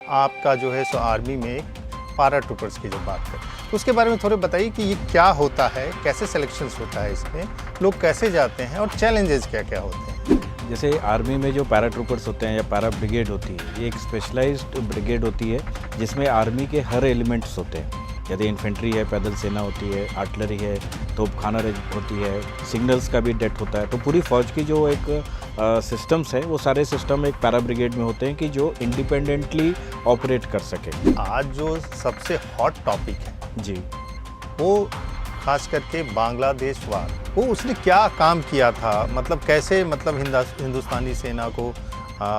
आपका जो है सो आर्मी में पारा ट्रूपर्स की जब बात करें तो उसके बारे में थोड़े बताइए कि ये क्या होता है, कैसे सिलेक्शंस होता है, इसमें लोग कैसे जाते हैं और चैलेंजेस क्या क्या होते हैं। जैसे आर्मी में जो पैरा ट्रूपर्स होते हैं या पैरा ब्रिगेड होती है, ये एक स्पेशलाइज्ड ब्रिगेड होती है जिसमें आर्मी के हर एलिमेंट्स होते हैं। यदि इन्फेंट्री है, पैदल सेना होती है, आर्टिलरी है, तोपखाना होती है, सिग्नल्स का भी डेट होता है। तो पूरी फौज की जो एक सिस्टम्स है, वो सारे सिस्टम एक पैरा ब्रिगेड में होते हैं कि जो इंडिपेंडेंटली ऑपरेट कर सके। आज जो सबसे हॉट टॉपिक है जी, वो खास करके बांग्लादेश वार, वो उसने क्या काम किया था, मतलब कैसे, मतलब हिंदुस्तानी सेना को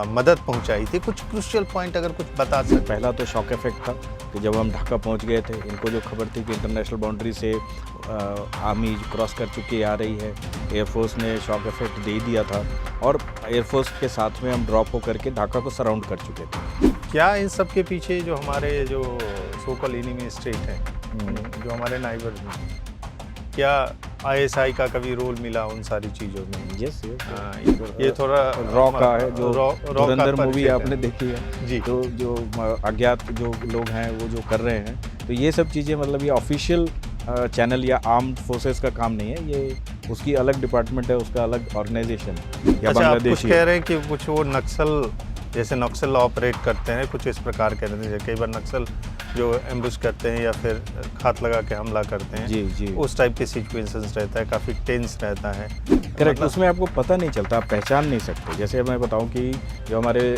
मदद पहुंचाई थी, कुछ क्रूशियल पॉइंट अगर कुछ बता सकते। पहला तो शॉक इफेक्ट था कि जब हम ढाका पहुंच गए थे, इनको जो खबर थी कि इंटरनेशनल बाउंड्री से आर्मी क्रॉस कर चुकी आ रही है, एयरफोर्स ने शॉक इफेक्ट दे दिया था और एयरफोर्स के साथ में हम ड्रॉप होकर के ढाका को सराउंड कर चुके थे। क्या इन सब के पीछे जो हमारे जो सोकल एनिमी स्टेट है, जो हमारे नाइबर हैं, क्या आईएसआई का कभी रोल मिला उन सारी चीज़ों में? यस, ये थोड़ा रॉ का है, जो धुरंधर मूवी आपने है। देखी है जी। तो जो अज्ञात जो लोग हैं वो जो कर रहे हैं, तो ये सब चीज़ें मतलब ये ऑफिशियल चैनल या आर्म्ड फोर्सेस का काम नहीं है, ये उसकी अलग डिपार्टमेंट है, उसका अलग ऑर्गेनाइजेशन है। या अच्छा, आप कुछ बांग्लादेशी कह रहे हैं कि कुछ वो नक्सल, जैसे नक्सल ऑपरेट करते हैं, कुछ इस प्रकार के रहते हैं, कई बार नक्सल जो एम्बुश करते हैं या फिर घात लगा के हमला करते हैं, जी जी, उस टाइप के सिचुएशंस रहता है, काफ़ी टेंस रहता है। करेक्ट। उसमें आपको पता नहीं चलता, आप पहचान नहीं सकते। जैसे मैं बताऊं कि जो हमारे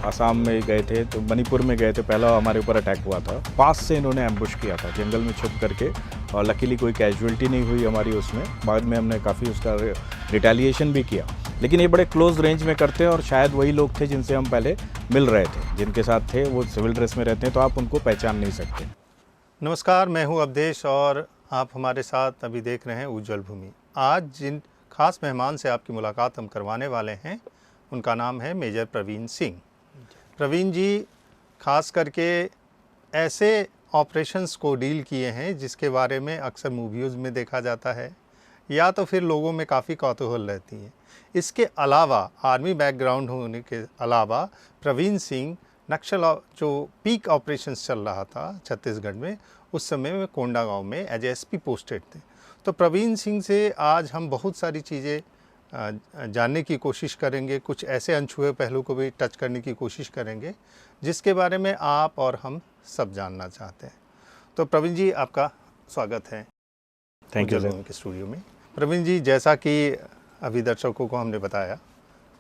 असम में गए थे, तो मणिपुर में गए थे, पहला हमारे ऊपर अटैक हुआ था, पास से इन्होंने एम्बुश किया था जंगल में छुप करके, और लकीली कोई कैजुअलिटी नहीं हुई हमारी उसमें। बाद में हमने काफ़ी उसका रिटेलिएशन भी किया, लेकिन ये बड़े क्लोज रेंज में करते हैं और शायद वही लोग थे जिनसे हम पहले मिल रहे थे, जिनके साथ थे, वो सिविल ड्रेस में रहते हैं, तो आप उनको पहचान नहीं सकते। नमस्कार, मैं हूं अवधेश और आप हमारे साथ अभी देख रहे हैं उज्जवल भूमि। आज जिन खास मेहमान से आपकी मुलाकात हम करवाने वाले हैं, उनका नाम है मेजर प्रवीण सिंह। प्रवीण जी खास करके ऐसे ऑपरेशंस को डील किए हैं जिसके बारे में अक्सर मूवीज़ में देखा जाता है या तो फिर लोगों में काफ़ी कौतूहल रहती है। इसके अलावा आर्मी बैकग्राउंड होने के अलावा प्रवीण सिंह नक्सल जो पीक ऑपरेशंस चल रहा था छत्तीसगढ़ में, उस समय में कोंडागांव में एज एसपी पोस्टेड थे। तो प्रवीण सिंह से आज हम बहुत सारी चीज़ें जानने की कोशिश करेंगे, कुछ ऐसे अनछुए पहलू को भी टच करने की कोशिश करेंगे जिसके बारे में आप और हम सब जानना चाहते हैं। तो प्रवीण जी, आपका स्वागत है थैंक यू उज्जवल सर। भूमि के स्टूडियो में। प्रवीण जी, जैसा कि अभी दर्शकों को हमने बताया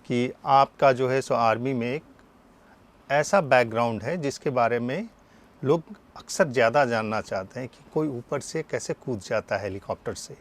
कि आपका जो है सो आर्मी में एक ऐसा बैकग्राउंड है जिसके बारे में लोग अक्सर ज़्यादा जानना चाहते हैं कि कोई ऊपर से कैसे कूद जाता है हेलीकॉप्टर से,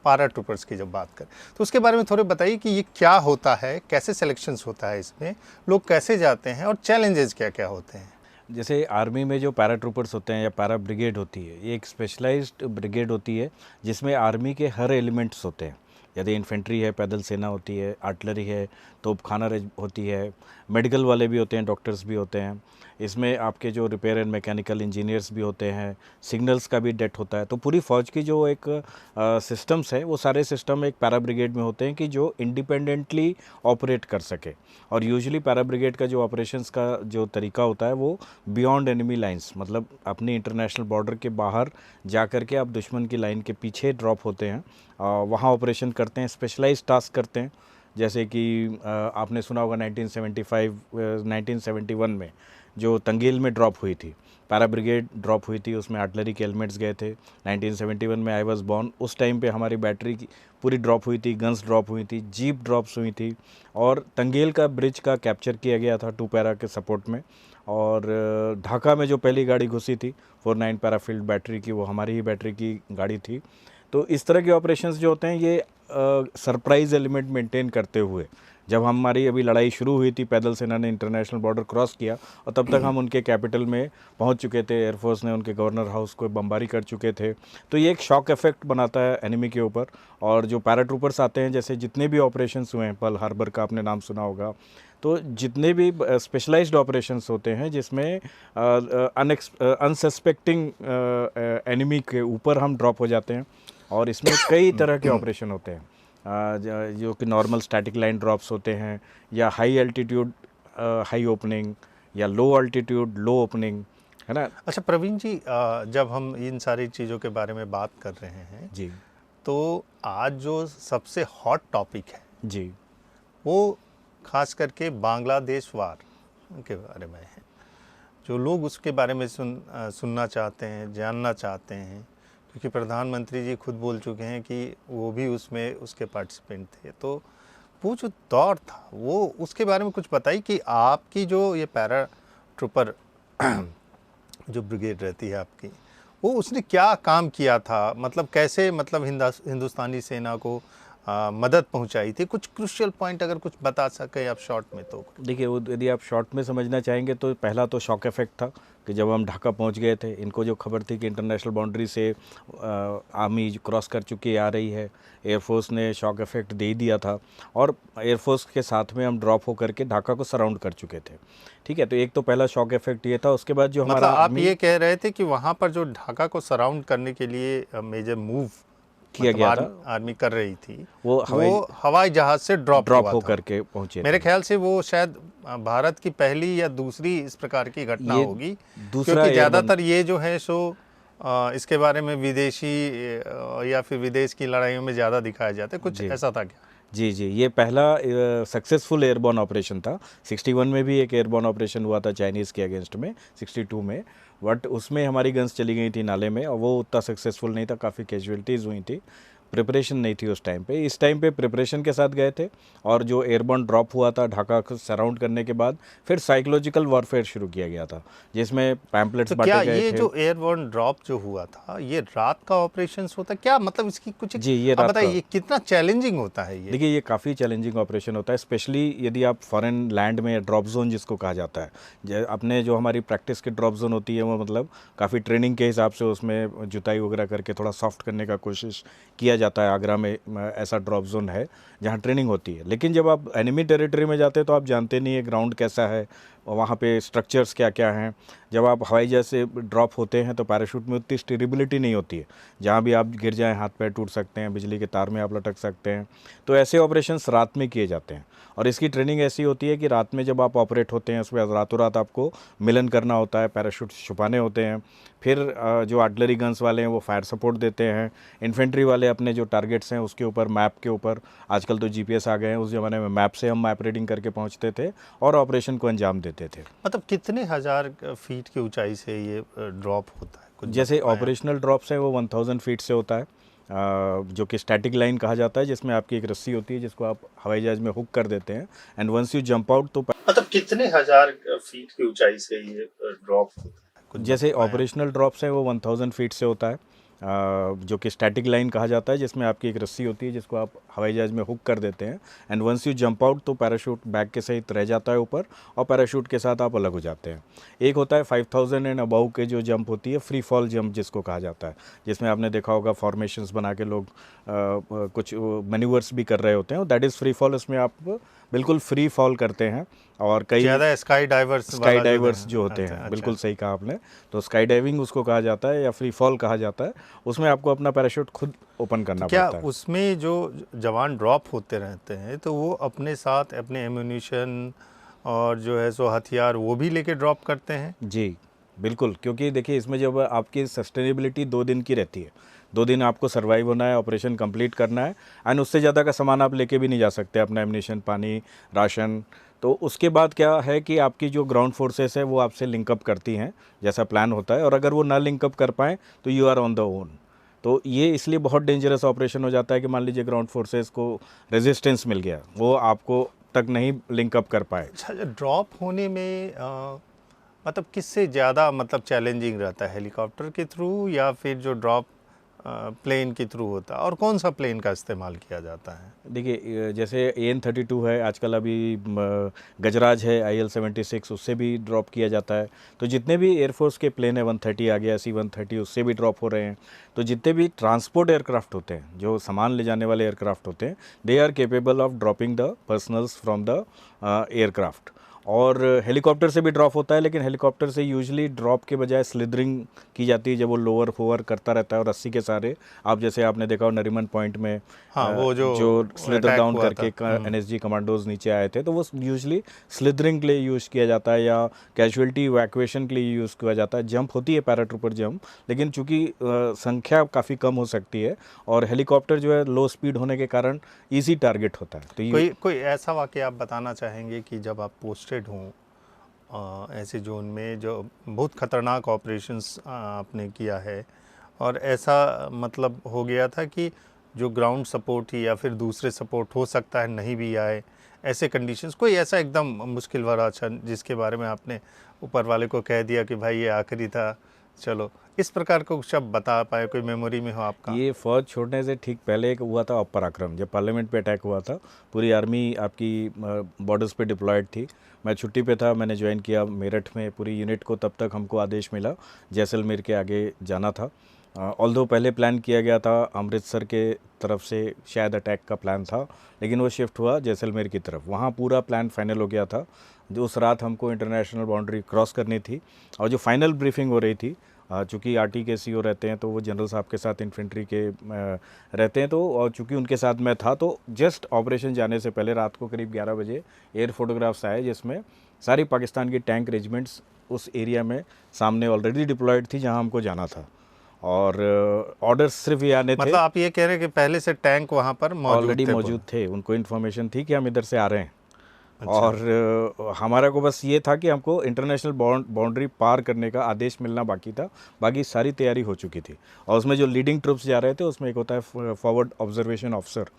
पारा ट्रूपर्स की जब बात करें तो उसके बारे में थोड़े बताइए कि ये क्या होता है, कैसे सिलेक्शंस होता है, इसमें लोग कैसे जाते हैं और चैलेंजेस क्या क्या होते हैं। जैसे आर्मी में जो पैरा ट्रूपर्स होते हैं या पैरा ब्रिगेड होती है, ये एक स्पेशलाइज्ड ब्रिगेड होती है जिसमें आर्मी के हर एलिमेंट्स होते हैं। यदि इन्फेंट्री है, पैदल सेना होती है, आर्टिलरी है, तोपखाना होती है, मेडिकल वाले भी होते हैं, डॉक्टर्स भी होते हैं। इसमें आपके जो रिपेयर एंड मैकेनिकल इंजीनियर्स भी होते हैं, सिग्नल्स का भी डेट होता है। तो पूरी फौज की जो एक सिस्टम्स है, वो सारे सिस्टम एक पैरा ब्रिगेड में होते हैं कि जो इंडिपेंडेंटली ऑपरेट कर सके। और यूजुअली पैरा ब्रिगेड का जो ऑपरेशंस का जो तरीका होता है, वो बियॉन्ड एनिमी लाइंस, मतलब अपनी इंटरनेशनल बॉर्डर के बाहर जा कर के आप दुश्मन की लाइन के पीछे ड्रॉप होते हैं, वहाँ ऑपरेशन करते हैं, स्पेशलाइज टास्क करते हैं। जैसे कि आपने सुना होगा 1971 में जो तंगेल में ड्रॉप हुई थी, पैरा ब्रिगेड ड्रॉप हुई थी, उसमें आर्टिलरी के एलिमेंट्स गए थे। 1971 में आई वाज बॉर्न, उस टाइम पे हमारी बैटरी की पूरी ड्रॉप हुई थी, गन्स ड्रॉप हुई थी, जीप ड्रॉप्स हुई थी, और तंगेल का ब्रिज का कैप्चर किया गया था 2 पैरा के सपोर्ट में। और ढाका में जो पहली गाड़ी घुसी थी 49 पैराफील्ड बैटरी की, वो हमारी ही बैटरी की गाड़ी थी। तो इस तरह के ऑपरेशंस जो होते हैं, ये सरप्राइज एलिमेंट मेंटेन करते हुए, जब हमारी अभी लड़ाई शुरू हुई थी, पैदल सेना ने इंटरनेशनल बॉर्डर क्रॉस किया और तब तक हम उनके कैपिटल में पहुंच चुके थे, एयरफोर्स ने उनके गवर्नर हाउस को बमबारी कर चुके थे। तो ये एक शॉक इफेक्ट बनाता है एनिमी के ऊपर। और जो पैरा ट्रूपर्स आते हैं, जैसे जितने भी ऑपरेशंस हुए हैं, पर्ल हार्बर का आपने नाम सुना होगा, तो जितने भी स्पेशलाइज्ड ऑपरेशंस होते हैं जिसमें अनसस्पेक्टिंग एनिमी के ऊपर हम ड्रॉप हो जाते हैं, और इसमें कई तरह के ऑपरेशन होते हैं, जो कि नॉर्मल स्टैटिक लाइन ड्रॉप्स होते हैं, या हाई एल्टीट्यूड हाई ओपनिंग, या लो अल्टीट्यूड, लो ओपनिंग, है ना। अच्छा प्रवीण जी, जब हम इन सारी चीज़ों के बारे में बात कर रहे हैं, जी तो आज जो सबसे हॉट टॉपिक है जी वो खास करके बांग्लादेश वार के बारे में है। जो लोग उसके बारे में सुनना चाहते हैं, जानना चाहते हैं, क्योंकि प्रधानमंत्री जी खुद बोल चुके हैं कि वो भी उसमें उसके पार्टिसिपेंट थे। तो वो जो दौर था वो उसके बारे में कुछ बताइए कि आपकी जो ये पैरा ट्रूपर जो ब्रिगेड रहती है आपकी, वो उसने क्या काम किया था, मतलब कैसे, मतलब हिंदुस्तानी सेना को मदद पहुंचाई थी। कुछ क्रूशियल पॉइंट अगर कुछ बता सके आप शॉर्ट में तो। देखिए, वो यदि आप शॉर्ट में समझना चाहेंगे तो पहला तो शॉक इफेक्ट था कि जब हम ढाका पहुंच गए थे, इनको जो खबर थी कि इंटरनेशनल बाउंड्री से आर्मी क्रॉस कर चुकी आ रही है, एयरफोर्स ने शॉक इफेक्ट दे ही दिया था और एयरफोर्स के साथ में हम ड्रॉप होकर के ढाका को सराउंड कर चुके थे। ठीक है, तो एक तो पहला शॉक इफेक्ट ये था। उसके बाद जो मतलब हमारा आप ये कह रहे थे कि वहाँ पर जो ढाका को सराउंड करने के लिए मेजर मूव किया मतलब गया था, आर्मी कर रही थी, वो हवाई जहाज से ड्रॉप हुआ था। होकर के पहुंचे मेरे थे। ख्याल से वो शायद भारत की पहली या दूसरी इस प्रकार की घटना ये होगी, दूसरा क्योंकि एयरबन, ज़्यादातर ये जो है सो इसके बारे में विदेशी या फिर विदेश की लड़ाइयों में ज़्यादा दिखाया जाता है। कुछ जी ऐसा था क्या? जी जी, ये पहला सक्सेसफुल एयरबॉर्न ऑपरेशन था। 61 में भी एक एयरबॉर्न ऑपरेशन हुआ था चाइनीज़ के अगेंस्ट में, 62 में, बट उसमें हमारी गन्स चली गई थी नाले में और वो उतना सक्सेसफुल नहीं था, काफ़ी कैजुअलिटीज़ हुई थी, प्रिपरेशन नहीं थी उस टाइम पे। इस टाइम पे प्रिपरेशन के साथ गए थे और जो एयरबॉर्न ड्रॉप हुआ था ढाका को सराउंड करने के बाद फिर साइकोलॉजिकल वॉरफेयर शुरू किया गया था, जिसमें पैम्पलेट्स तो क्या बांटे गए ये थे। जो एयरबॉर्न ड्रॉप जो हुआ था ये रात का ऑपरेशन होता है क्या, मतलब इसकी कुछ जी, ये आप रात बताइए, का। ये कितना चैलेंजिंग होता है ये? देखिए, ये काफ़ी चैलेंजिंग ऑपरेशन होता है, स्पेशली यदि आप फॉरेन लैंड में ड्रॉप जोन जिसको कहा जाता है, अपने जो हमारी प्रैक्टिस की ड्रॉप जोन होती है वो मतलब काफ़ी ट्रेनिंग के हिसाब से उसमें जुताई वगैरह करके थोड़ा सॉफ्ट करने का कोशिश किया जाता है। आगरा में ऐसा ड्रॉप जोन है जहाँ ट्रेनिंग होती है, लेकिन जब आप एनिमी टेरिटरी में जाते हैं तो आप जानते नहीं है ग्राउंड कैसा है, वहाँ पे स्ट्रक्चर्स क्या क्या हैं। जब आप हवाई जहाज से ड्रॉप होते हैं तो पैराशूट में उतनी स्टेबिलिटी नहीं होती है, जहाँ भी आप गिर जाएं हाथ पैर टूट सकते हैं, बिजली के तार में आप लटक सकते हैं। तो ऐसे ऑपरेशंस रात में किए जाते हैं और इसकी ट्रेनिंग ऐसी होती है कि रात में जब आप ऑपरेट होते हैं उसमें रातों रात आपको मिलन करना होता है, पैराशूट छुपाने होते हैं। फिर जो आर्टिलरी गन्स वाले हैं वो फायर सपोर्ट देते हैं, इन्फेंट्री वाले अपने जो टारगेट्स हैं उसके ऊपर मैप के ऊपर, आजकल तो जीपीएस आ गए हैं, उस ज़माने में मैप से हम मैप रीडिंग करके पहुंचते थे और ऑपरेशन को अंजाम देते थे। मतलब कितने हजार फीट की ऊंचाई से ये ड्रॉप होता है, कुछ जैसे बताएं आप? ऑपरेशनल ड्रॉप्स हैं वो 1000 फीट से होता है, जो कि स्टैटिक लाइन कहा जाता है, जिसमें आपकी एक रस्सी होती है जिसको आप हवाई जहाज में हुक कर देते हैं and once you jump out तो मतलब कितने हजार फीट की ऊंचाई से ये ड्रॉप होता है, कुछ जैसे बताएं आप? ऑपरेशनल ड्रॉप्स हैं वो 1000 फीट से होता है, जो कि स्टैटिक लाइन कहा जाता है, जिसमें आपकी एक रस्सी होती है जिसको आप हवाई जहाज में हुक कर देते हैं and once you jump out तो पैराशूट बैग के सहित रह जाता है ऊपर और पैराशूट के साथ आप अलग हो जाते हैं। एक होता है 5000 एंड अबाउ के जो जंप होती है, फ्री फॉल जंप जिसको कहा जाता है, जिसमें आपने देखा होगा फॉर्मेशंस बना के लोग कुछ मैन्यूवर्स भी कर रहे होते हैं, दैट इज़ फ्री फॉल। इसमें आप बिल्कुल फ्री फॉल करते हैं और कई ज़्यादा स्काई डाइवर्स जो होते हैं, अच्छा। बिल्कुल सही कहा आपने। तो स्काई डाइविंग उसको कहा जाता है या फ्री फॉल कहा जाता है, उसमें आपको अपना पैराशूट खुद ओपन करना क्या पड़ता है। उसमें जो जवान ड्रॉप होते रहते हैं तो वो अपने साथ अपने एम्यूनिशन और जो है सो हथियार वो भी लेके ड्रॉप करते हैं? जी, बिल्कुल, क्योंकि देखिए इसमें जब आपकी सस्टेनेबिलिटी 2 दिन की रहती है, 2 दिन आपको सर्वाइव होना है, ऑपरेशन कंप्लीट करना है एंड उससे ज़्यादा का सामान आप लेके भी नहीं जा सकते, अपना एम्यूनिशन, पानी, राशन। तो उसके बाद क्या है कि आपकी जो ग्राउंड फोर्सेस है वो आपसे लिंकअप करती हैं, जैसा प्लान होता है, और अगर वो ना लिंकअप कर पाएँ तो you are on the own. तो ये इसलिए बहुत डेंजरस ऑपरेशन हो जाता है कि मान लीजिए ग्राउंड फोर्सेस को रेजिस्टेंस मिल गया, वो आपको तक नहीं लिंकअप कर पाए। अच्छा, ड्रॉप होने में मतलब किससे ज़्यादा मतलब चैलेंजिंग रहता है, हेलीकॉप्टर के थ्रू या फिर जो ड्रॉप प्लेन के थ्रू होता है, और कौन सा प्लेन का इस्तेमाल किया जाता है? देखिए, जैसे AN-32 है, आजकल अभी गजराज है, IL-76, उससे भी ड्रॉप किया जाता है। तो जितने भी एयरफोर्स के प्लेन है, 130 आ गया, C-130, उससे भी ड्रॉप हो रहे हैं। तो जितने भी ट्रांसपोर्ट एयरक्राफ्ट होते हैं, जो सामान ले जाने वाले एयरक्राफ्ट होते हैं, they are capable of dropping the personnels from the aircraft. और हेलीकॉप्टर से भी ड्रॉप होता है, लेकिन हेलीकॉप्टर से यूजुअली ड्रॉप के बजाय स्लिदरिंग की जाती है, जब वो लोअर फोवर करता रहता है और रस्सी के सहारे, आप जैसे आपने देखा हो नरीमन पॉइंट में हाँ, वो जो स्लिदर अटैक डाउन हुआ करके था। एनएसजी कमांडोज नीचे आए थे, तो वो यूजुअली स्लिदरिंग के लिए यूज़ किया जाता है या कैजुअलिटी इवैक्यूएशन के लिए यूज़ किया जाता है। जंप होती है पैराट्रूपर जंप, लेकिन चूंकि संख्या काफ़ी कम हो सकती है और हेलीकॉप्टर जो है लो स्पीड होने के कारण ईजी टारगेट होता है। तो ये कोई ऐसा वाक़या आप बताना चाहेंगे कि जब आप पोस्टेड हों ऐसे ज़ोन में, जो बहुत ख़तरनाक ऑपरेशंस आपने किया है, और ऐसा मतलब हो गया था कि जो ग्राउंड सपोर्ट ही या फिर दूसरे सपोर्ट हो सकता है नहीं भी आए, ऐसे कंडीशंस, कोई ऐसा एकदम मुश्किल भरा क्षण जिसके बारे में आपने ऊपर वाले को कह दिया कि भाई ये आखिरी था, चलो, इस प्रकार का कुछ आप बता पाए, कोई मेमोरी में हो आपका? ये फौज छोड़ने से ठीक पहले एक हुआ था पराक्रम, जब पार्लियामेंट पे अटैक हुआ था। पूरी आर्मी आपकी बॉर्डर्स पे डिप्लॉयड थी। मैं छुट्टी पे था, मैंने ज्वाइन किया मेरठ में पूरी यूनिट को। तब तक हमको आदेश मिला जैसलमेर के आगे जाना था। ऑल्दो पहले प्लान किया गया था अमृतसर के तरफ से शायद अटैक का प्लान था, लेकिन वो शिफ्ट हुआ जैसलमेर की तरफ। वहाँ पूरा प्लान फाइनल हो गया था। जो उस रात हमको इंटरनेशनल बाउंड्री क्रॉस करनी थी, और जो फाइनल ब्रीफिंग हो रही थी, चूँकि आरटी के सीओ रहते हैं तो वो जनरल साहब के साथ इन्फेंट्री के रहते हैं, तो और चूँकि उनके साथ मैं था, तो जस्ट ऑपरेशन जाने से पहले रात को करीब 11 बजे एयर फोटोग्राफ्स आए, जिसमें सारी पाकिस्तान की टैंक रेजिमेंट्स उस एरिया में सामने ऑलरेडी डिप्लॉयड थी जहां हमको जाना था। और ऑर्डर्स सिर्फ ये आने थे, मतलब आप ये कह रहे हैं कि पहले से टैंक वहाँ पर ऑलरेडी थे मौजूद थे, उनको इन्फॉर्मेशन थी कि हम इधर से आ रहे हैं। अच्छा। और हमारा को बस ये था कि हमको इंटरनेशनल बाउंड्री पार करने का आदेश मिलना बाकी था, बाकी सारी तैयारी हो चुकी थी। और उसमें जो लीडिंग ट्रुप्स जा रहे थे, उसमें एक होता है फॉरवर्ड ऑब्जर्वेशन ऑफिसर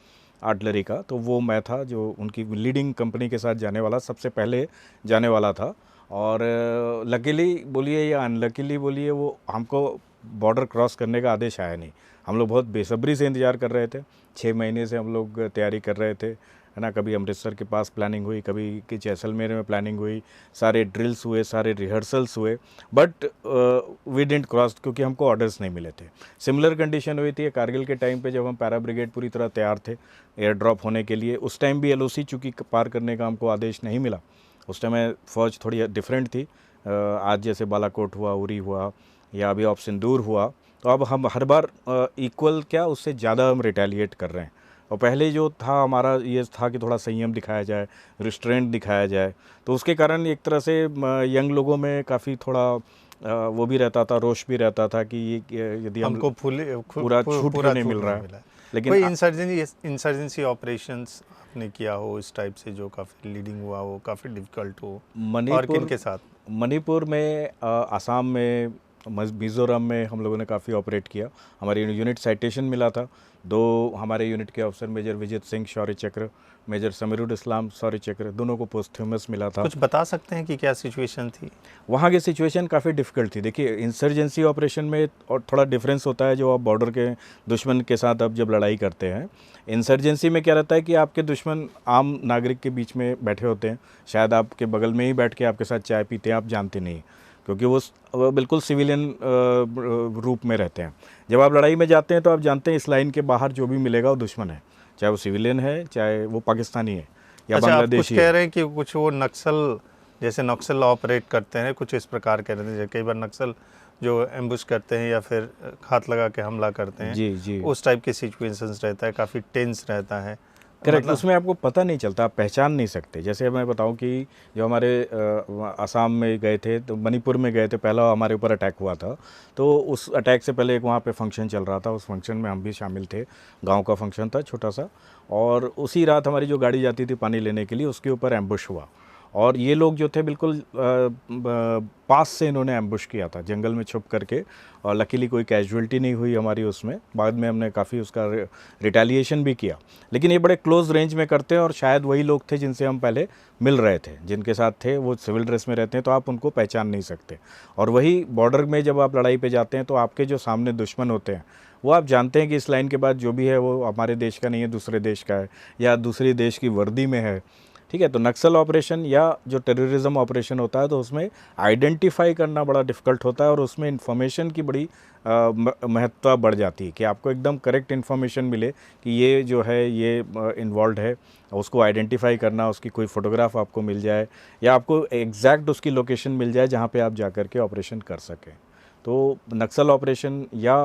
आर्टिलरी का, तो वो मैं था जो उनकी लीडिंग कंपनी के साथ जाने वाला, सबसे पहले जाने वाला था। और लकीली बोलिए या अनलकीली बोलिए, वो हमको बॉर्डर क्रॉस करने का आदेश आया नहीं। हम लोग बहुत बेसब्री से इंतज़ार कर रहे थे, 6 महीने से हम लोग तैयारी कर रहे थे, है ना। कभी अमृतसर के पास प्लानिंग हुई, कभी कि जैसलमेर में प्लानिंग हुई, सारे ड्रिल्स हुए, सारे रिहर्सल्स हुए, बट वी डिडंट क्रॉस, क्योंकि हमको ऑर्डर्स नहीं मिले थे। सिमिलर कंडीशन हुई थी कारगिल के टाइम पे, जब हम पैरा ब्रिगेड पूरी तरह तैयार थे एयर ड्रॉप होने के लिए। उस टाइम भी एलओसी चूँकि पार करने का हमको आदेश नहीं मिला। उस टाइम फ़ौज थोड़ी डिफरेंट थी। आज जैसे बालाकोट हुआ, उरी हुआ, या अभी ऑफ सिंदूर हुआ, तो अब हम हर बार इक्वल क्या उससे ज़्यादा हम रिटेलिएट कर रहे हैं। और पहले जो था हमारा ये था कि थोड़ा संयम दिखाया जाए, रिस्ट्रेंट दिखाया जाए, तो उसके कारण एक तरह से यंग लोगों में काफ़ी थोड़ा वो भी रहता था, रोष भी रहता था कि ये यदि हमको पूरा छूट क्यों नहीं मिल रहा है। मिला। लेकिन कोई इंसर्जेंसी ऑपरेशंस आपने किया हो इस टाइप से, जो काफ़ी लीडिंग हुआ हो, काफ़ी डिफ़िकल्ट हो, और किन के साथ? मणिपुर में, आसाम में, मिज़ोरम में हम लोगों ने काफ़ी ऑपरेट किया। हमारी यूनिट साइटेशन मिला था। 2 हमारे यूनिट के अफसर, मेजर विजित सिंह शौर्य चक्र, मेजर समीरुल इस्लाम शौर्य चक्र, दोनों को पोस्थ्यूमस मिला था। कुछ बता सकते हैं कि क्या सिचुएशन थी वहाँ की सिचुएशन काफ़ी डिफ़िकल्ट थी। देखिए, इंसर्जेंसी ऑपरेशन में और थोड़ा डिफरेंस होता है, जो आप बॉर्डर के दुश्मन के साथ अब जब लड़ाई करते हैं। इंसर्जेंसी में क्या रहता है कि आपके दुश्मन आम नागरिक के बीच में बैठे होते हैं, शायद आपके बगल में ही बैठ के आपके साथ चाय पीते हैं, आप जानते नहीं, क्योंकि वो बिल्कुल सिविलियन रूप में रहते हैं। जब आप लड़ाई में जाते हैं तो आप जानते हैं इस लाइन के बाहर जो भी मिलेगा वो दुश्मन है, चाहे वो सिविलियन है, चाहे वो पाकिस्तानी है या अच्छा, आप कुछ बांग्लादेशी कह है। रहे हैं कि कुछ वो नक्सल, जैसे नक्सल ऑपरेट करते हैं, कुछ इस प्रकार कह रहे थे, कई बार नक्सल जो एम्बुश करते हैं या फिर हाथ लगा के हमला करते हैं, जी जी, उस टाइप के सिचुएशंस रहता है, काफ़ी टेंस रहता है। करेक्ट। मतलब उसमें आपको पता नहीं चलता, आप पहचान नहीं सकते। जैसे मैं बताऊं कि जो हमारे आसाम में गए थे, तो मणिपुर में गए थे, पहला हमारे ऊपर अटैक हुआ था। तो उस अटैक से पहले एक वहाँ पे फंक्शन चल रहा था, उस फंक्शन में हम भी शामिल थे। गांव का फंक्शन था छोटा सा, और उसी रात हमारी जो गाड़ी जाती थी पानी लेने के लिए, उसके ऊपर एम्बुश हुआ। और ये लोग जो थे बिल्कुल पास से इन्होंने एम्बुश किया था, जंगल में छुप करके। और लकीली कोई कैजुअलिटी नहीं हुई हमारी उसमें। बाद में हमने काफ़ी उसका रिटेलिएशन भी किया, लेकिन ये बड़े क्लोज रेंज में करते हैं। और शायद वही लोग थे जिनसे हम पहले मिल रहे थे, जिनके साथ थे, वो सिविल ड्रेस में रहते हैं, तो आप उनको पहचान नहीं सकते। और वही बॉर्डर में जब आप लड़ाई पे जाते हैं, तो आपके जो सामने दुश्मन होते हैं, वो आप जानते हैं कि इस लाइन के बाद जो भी है वो हमारे देश का नहीं है, दूसरे देश का है, या दूसरे देश की वर्दी में है। ठीक है। तो नक्सल ऑपरेशन या जो टेररिज्म ऑपरेशन होता है तो उसमें आइडेंटिफाई करना बड़ा डिफ़िकल्ट होता है और उसमें इन्फॉर्मेशन की बड़ी महत्ता बढ़ जाती है कि आपको एकदम करेक्ट इन्फॉर्मेशन मिले कि ये जो है ये इन्वॉल्व है, उसको आइडेंटिफाई करना, उसकी कोई फ़ोटोग्राफ आपको मिल जाए या आपको एग्जैक्ट उसकी लोकेशन मिल जाए जहाँ पे आप जा कर के ऑपरेशन कर सकें। तो नक्सल ऑपरेशन या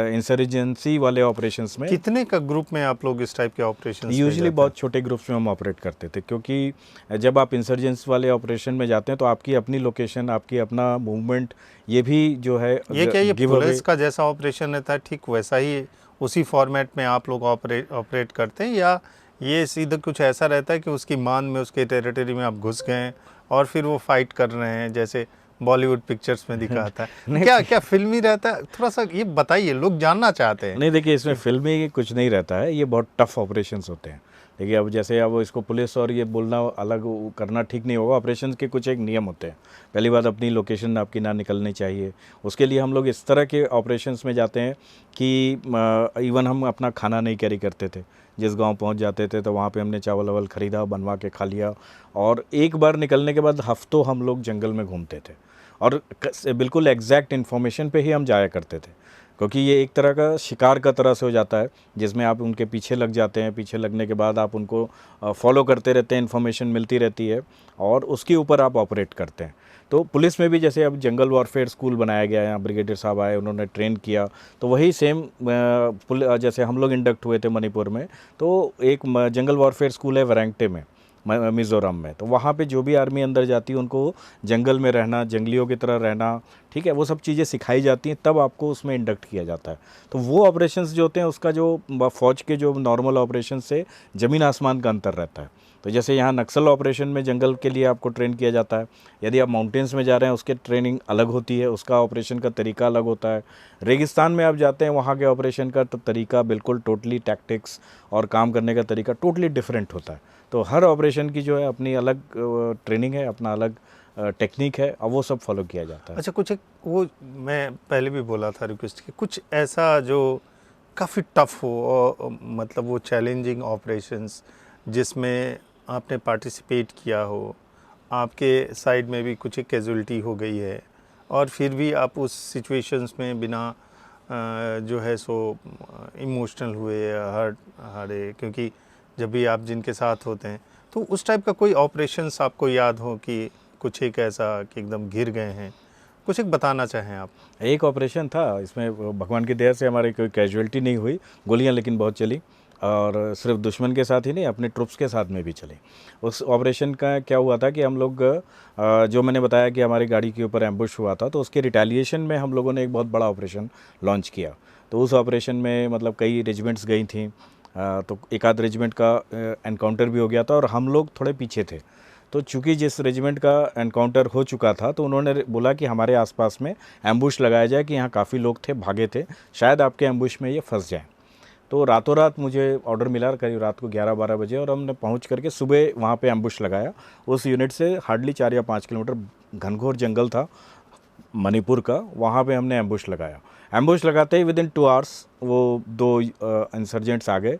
इंसर्जेंसी वाले ऑपरेशंस में कितने का ग्रुप में आप लोग इस टाइप के ऑपरेशंस में यूजुअली जाते बहुत छोटे ग्रुप्स में हम ऑपरेट करते थे, क्योंकि जब आप इंसर्जेंस वाले ऑपरेशन में जाते हैं तो आपकी अपनी लोकेशन, आपकी अपना मूवमेंट, ये भी जो है हैं? ये क्या ये गिव अवे। पुलिस का जैसा ऑपरेशन रहता है ठीक वैसा ही उसी फॉर्मेट में आप लोग ऑपरेट करते हैं, या ये सीधा कुछ ऐसा रहता है कि उसकी मान में, उसके टेरिटरी में आप घुस गए हैं और फिर वो फाइट कर रहे हैं जैसे बॉलीवुड पिक्चर्स में दिखाता है? क्या क्या फिल्मी रहता है? थोड़ा सा ये बताइए, लोग जानना चाहते हैं। नहीं देखिए, इसमें फिल्मी कुछ नहीं रहता है, ये बहुत टफ ऑपरेशंस होते हैं। देखिए अब जैसे अब इसको पुलिस और ये बोलना अलग करना ठीक नहीं होगा। ऑपरेशंस के कुछ एक नियम होते हैं। पहली बात, अपनी लोकेशन आपकी ना निकलनी चाहिए। उसके लिए हम लोग इस तरह के ऑपरेशंस में जाते हैं कि इवन हम अपना खाना नहीं कैरी करते थे। जिस गांव पहुंच जाते थे तो वहाँ पे हमने चावल वावल ख़रीदा, बनवा के खा लिया, और एक बार निकलने के बाद हफ्तों हम लोग जंगल में घूमते थे और बिल्कुल एग्जैक्ट इन्फॉर्मेशन पे ही हम जाया करते थे, क्योंकि ये एक तरह का शिकार का तरह से हो जाता है जिसमें आप उनके पीछे लग जाते हैं। पीछे लगने के बाद आप उनको फॉलो करते रहते हैं, इन्फॉर्मेशन मिलती रहती है और उसके ऊपर आप ऑपरेट करते हैं। तो पुलिस में भी जैसे अब जंगल वॉरफेयर स्कूल बनाया गया है, यहाँ ब्रिगेडियर साहब आए, उन्होंने ट्रेन किया, तो वही सेम जैसे हम लोग इंडक्ट हुए थे मणिपुर में, तो एक जंगल वॉरफेयर स्कूल है वैरांगटे में, मिज़ोरम में। तो वहाँ पे जो भी आर्मी अंदर जाती है उनको जंगल में रहना, जंगलियों की तरह रहना, ठीक है, वो सब चीज़ें सिखाई जाती हैं, तब आपको उसमें इंडक्ट किया जाता है। तो वो ऑपरेशंस जो होते हैं उसका जो फ़ौज के जो नॉर्मल ऑपरेशन से ज़मीन आसमान का अंतर रहता है। तो जैसे यहाँ नक्सल ऑपरेशन में जंगल के लिए आपको ट्रेन किया जाता है, यदि आप माउंटेन्स में जा रहे हैं उसके ट्रेनिंग अलग होती है, उसका ऑपरेशन का तरीका अलग होता है। रेगिस्तान में आप जाते हैं वहाँ के ऑपरेशन का तो तरीका बिल्कुल टोटली, टैक्टिक्स और काम करने का तरीका टोटली डिफरेंट होता है। तो हर ऑपरेशन की जो है अपनी अलग ट्रेनिंग है, अपना अलग टेक्निक है, और वो सब फॉलो किया जाता है। अच्छा, कुछ एक वो मैं पहले भी बोला था रिक्वेस्ट कि कुछ ऐसा जो काफ़ी टफ हो और मतलब वो चैलेंजिंग ऑपरेशंस जिसमें आपने पार्टिसिपेट किया हो, आपके साइड में भी कुछ एक कैजुअलिटी हो गई है और फिर भी आप उस सिचुएशंस में बिना जो है सो इमोशनल हुए या हर्ट हारे, क्योंकि जब भी आप जिनके साथ होते हैं तो उस टाइप का कोई ऑपरेशंस आपको याद हो कि कुछ एक ऐसा कि एकदम घिर गए हैं, कुछ एक बताना चाहें आप? एक ऑपरेशन था, इसमें भगवान की दया से हमारी कोई कैजुअलिटी नहीं हुई, गोलियां लेकिन बहुत चली, और सिर्फ दुश्मन के साथ ही नहीं, अपने ट्रुप्स के साथ में भी चली। उस ऑपरेशन का क्या हुआ था कि हम लोग जो मैंने बताया कि हमारी गाड़ी के ऊपर एम्बुश हुआ था, तो उसके रिटेलिएशन में हम लोगों ने एक बहुत बड़ा ऑपरेशन लॉन्च किया। तो उस ऑपरेशन में मतलब कई रेजिमेंट्स गई थी, तो एक आध रेजिमेंट का एनकाउंटर भी हो गया था और हम लोग थोड़े पीछे थे। तो चूंकि जिस रेजिमेंट का एनकाउंटर हो चुका था तो उन्होंने बोला कि हमारे आसपास में एम्बुश लगाया जाए कि यहाँ काफ़ी लोग थे, भागे थे, शायद आपके एम्बुश में ये फंस जाएं। तो रातों रात मुझे ऑर्डर मिला करीब रात को 11-12 बजे, और हमने पहुँच करके सुबह वहाँ पे एम्बुश लगाया। उस यूनिट से हार्डली 4 या 5 किलोमीटर घनघोर जंगल था मणिपुर का, वहाँ पे हमने एम्बुश लगाया। एम्बुश लगाते ही विदिन 2 आवर्स वो 2 इंसर्जेंट्स आ गए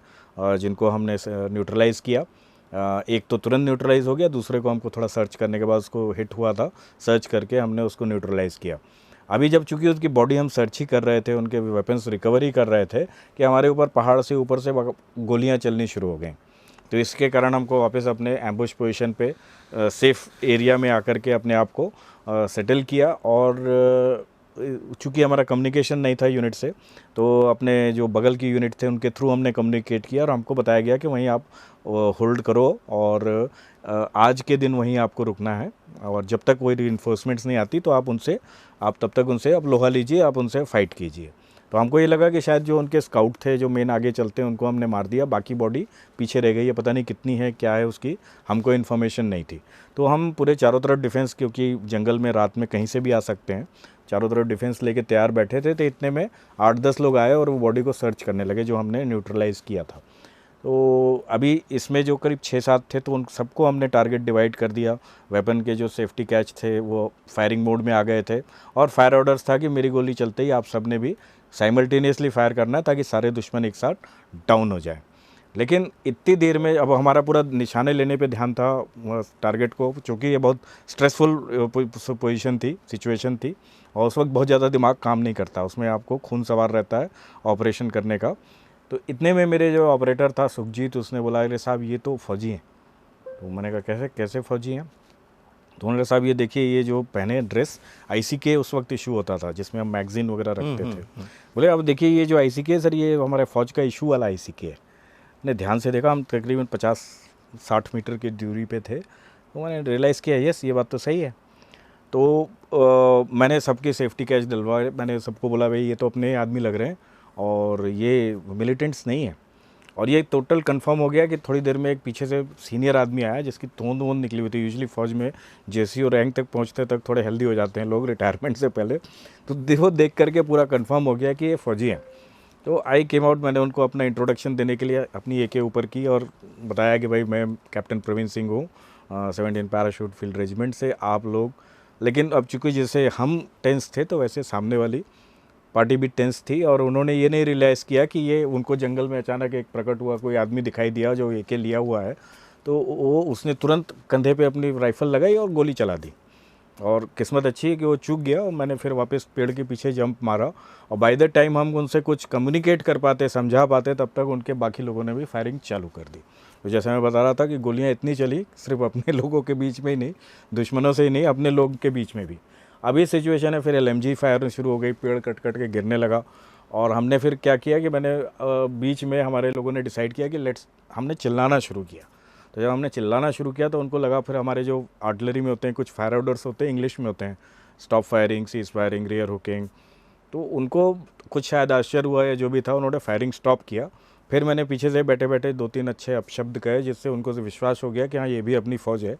जिनको हमने न्यूट्रलाइज़ किया। एक तो तुरंत न्यूट्रलाइज़ हो गया, दूसरे को हमको थोड़ा सर्च करने के बाद उसको हिट हुआ था, सर्च करके हमने उसको न्यूट्रलाइज़ किया। अभी जब चूँकि उसकी बॉडी हम सर्च ही कर रहे थे, उनके वेपन्स रिकवरी कर रहे थे, कि हमारे ऊपर पहाड़ से ऊपर से गोलियाँ चलनी शुरू हो गई। तो इसके कारण हमको वापस अपने एम्बुश पोजीशन पे सेफ़ एरिया में आकर के अपने आप को सेटल किया। और चूँकि हमारा कम्युनिकेशन नहीं था यूनिट से, तो अपने जो बगल की यूनिट थे उनके थ्रू हमने कम्युनिकेट किया और हमको बताया गया कि वहीं आप होल्ड करो और आज के दिन वहीं आपको रुकना है, और जब तक कोई रीइंफोर्समेंट्स नहीं आती तो आप तब तक उनसे आप लोहा लीजिए, आप उनसे फ़ाइट कीजिए। तो हमको ये लगा कि शायद जो उनके स्काउट थे, जो मेन आगे चलते हैं, उनको हमने मार दिया, बाकी बॉडी पीछे रह गई है, पता नहीं कितनी है, क्या है उसकी, हमको इन्फॉर्मेशन नहीं थी। तो हम पूरे चारों तरफ डिफेंस, क्योंकि जंगल में रात में कहीं से भी आ सकते हैं, चारों तरफ डिफेंस लेके तैयार बैठे थे। तो इतने में 8-10 लोग आए और वो बॉडी को सर्च करने लगे जो हमने न्यूट्रलाइज़ किया था। तो अभी इसमें जो करीब 6-7 थे तो उन सबको हमने टारगेट डिवाइड कर दिया। वेपन के जो सेफ्टी कैच थे वो फायरिंग मोड में आ गए थे, और फायर ऑर्डर्स था कि मेरी गोली चलते ही आप सब ने भी साइमल्टेनियसली फायर करना है ताकि सारे दुश्मन एक साथ डाउन हो जाए। लेकिन इतनी देर में अब हमारा पूरा निशाने लेने पे ध्यान था टारगेट को, क्योंकि ये बहुत स्ट्रेसफुल पोजीशन थी, सिचुएशन थी, और उस वक्त बहुत ज़्यादा दिमाग काम नहीं करता, उसमें आपको खून सवार रहता है ऑपरेशन करने का। तो इतने में मेरे जो ऑपरेटर था सुखजीत, उसने बोला अरे साहब ये तो फ़ौजी हैं। तो मैंने कहा कैसे कैसे फ़ौजी हैं? तो उन्होंने साहब ये देखिए ये जो पहने ड्रेस ICK उस वक्त इशू होता था जिसमें हम मैगजीन वगैरह रखते थे। बोले अब देखिए ये जो ICK है सर, ये हमारे फ़ौज का इशू वाला ICK है। ने ध्यान से देखा, हम तकरीबन 50-60 मीटर की दूरी पे थे, तो मैंने रियलाइज़ किया यस ये बात तो सही है। तो मैंने सबकी सेफ्टी कैच डलवाए, मैंने सबको बोला भाई ये तो अपने आदमी लग रहे हैं और ये मिलिटेंट्स नहीं है। और ये टोटल कंफर्म हो गया कि थोड़ी देर में एक पीछे से सीनियर आदमी आया जिसकी तोंद वोंद निकली हुई थी। यूजुअली फ़ौज में JCO रैंक तक पहुंचते तक थोड़े हेल्दी हो जाते हैं लोग रिटायरमेंट से पहले, तो वो देख करके पूरा कंफर्म हो गया कि ये फ़ौजी हैं। तो आई केम आउट, मैंने उनको अपना इंट्रोडक्शन देने के लिए अपनी AK ऊपर की और बताया कि भाई मैं कैप्टन प्रवीण सिंह हूँ 17 पैराशूट फील्ड रेजिमेंट से, आप लोग। लेकिन अब चूँकि जैसे हम टेंस थे तो वैसे सामने वाली पार्टी भी टेंस थी, और उन्होंने ये नहीं रियलाइज़ किया कि ये उनको जंगल में अचानक एक प्रकट हुआ कोई आदमी दिखाई दिया जो AK लिया हुआ है। तो वो उसने तुरंत कंधे पे अपनी राइफ़ल लगाई और गोली चला दी, और किस्मत अच्छी है कि वो चूक गया और मैंने फिर वापस पेड़ के पीछे जंप मारा। और बाय द टाइम हम उनसे कुछ कम्युनिकेट कर पाते, समझा पाते, तब तक उनके बाकी लोगों ने भी फायरिंग चालू कर दी। तो जैसे मैं बता रहा था कि गोलियां इतनी चली सिर्फ अपने लोगों के बीच में ही नहीं, दुश्मनों से ही नहीं, अपने लोग के बीच में भी। अभी सिचुएशन है फिर LMG फायर शुरू हो गई, पेड़ कट कट के गिरने लगा। और हमने फिर क्या किया कि मैंने बीच में हमारे लोगों ने डिसाइड किया कि हमने चिल्लाना शुरू किया। तो जब हमने चिल्लाना शुरू किया तो उनको लगा, फिर हमारे जो आर्टिलरी में होते हैं कुछ फायर ऑर्डर्स होते हैं, इंग्लिश में होते हैं, stop firing, cease firing, rear hooking. तो उनको कुछ शायद आश्चर्य हुआ या जो भी था, उन्होंने फायरिंग स्टॉप किया। फिर मैंने पीछे से बैठे बैठे 2-3 अच्छे अपशब्द कहे जिससे उनको से विश्वास हो गया कि हाँ ये भी अपनी फ़ौज है।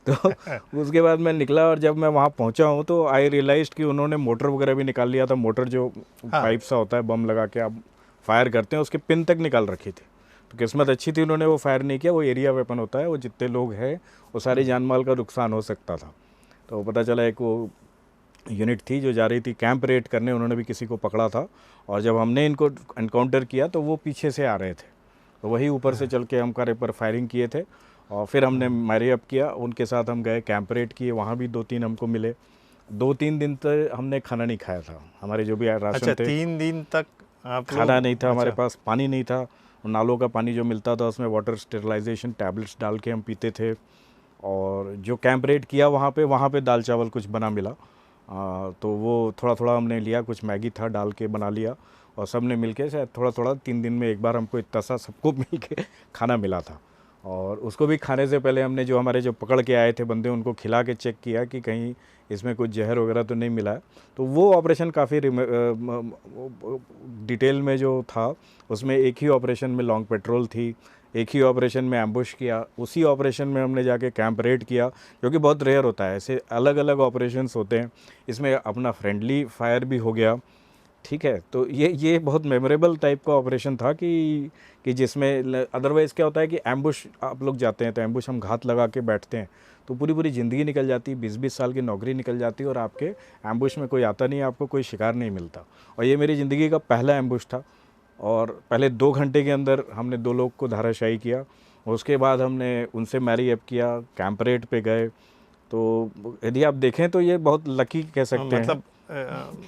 तो उसके बाद मैं निकला, और जब मैं वहाँ पहुँचा हूँ तो आई रियलाइज्ड कि उन्होंने मोटर वगैरह भी निकाल लिया था। मोटर जो पाइप सा होता है, बम लगा के आप फायर करते हैं, उसके पिन तक निकाल रखी थी। तो किस्मत अच्छी थी, उन्होंने वो फायर नहीं किया। वो एरिया वेपन होता है, वो जितने लोग हैं वो सारी जान माल का नुकसान हो सकता था। तो पता चला एक वो यूनिट थी जो जा रही थी कैंप रेड करने, उन्होंने भी किसी को पकड़ा था, और जब हमने इनको एनकाउंटर किया तो वो पीछे से आ रहे थे, तो वही ऊपर से चल के हमारे पर फायरिंग किए थे। और फिर हमने मैरी अप किया, उनके साथ हम गए, कैंप रेड किए, वहाँ भी 2-3 हमको मिले। 2-3 दिन तक हमने खाना नहीं खाया था, हमारे जो भी राशन थे। 3 दिन तक आप खाना नहीं था हमारे पास, पानी नहीं था, नालों का पानी जो मिलता था उसमें वाटर स्टेरिलाइजेशन टैबलेट्स डाल के हम पीते थे। और जो कैंप रेड किया वहाँ पे दाल चावल कुछ बना मिला, तो वो थोड़ा थोड़ा हमने लिया, कुछ मैगी था डाल के बना लिया, और सब ने मिल के शायद थोड़ा थोड़ा 3 दिन में एक बार हमको इतना सा सबको मिल के खाना मिला था। और उसको भी खाने से पहले हमने जो हमारे जो पकड़ के आए थे बंदे, उनको खिला के चेक किया कि कहीं इसमें कुछ जहर वगैरह तो नहीं मिला है। तो वो ऑपरेशन काफ़ी डिटेल में जो था, उसमें एक ही ऑपरेशन में लॉन्ग पेट्रोल थी, एक ही ऑपरेशन में एम्बुश किया, उसी ऑपरेशन में हमने जाके कैंप रेड किया, जो कि बहुत रेयर होता है। ऐसे अलग अलग ऑपरेशंस होते हैं, इसमें अपना फ्रेंडली फायर भी हो गया, ठीक है। तो ये बहुत मेमोरेबल टाइप का ऑपरेशन था कि जिसमें अदरवाइज़ क्या होता है कि एम्बुश आप लोग जाते हैं तो एम्बुश हम घात लगा के बैठते हैं, तो पूरी पूरी ज़िंदगी निकल जाती है, 20-20 साल की नौकरी निकल जाती है, और आपके एम्बुश में कोई आता नहीं, आपको कोई शिकार नहीं मिलता। और ये मेरी ज़िंदगी का पहला एम्बुश था, और पहले 2 घंटे के अंदर हमने 2 लोग को धाराशायी किया। उसके बाद हमने उनसे मैरी अप किया, कैंप रेड पे गए। तो यदि आप देखें तो ये बहुत लकी कह सकते हैं।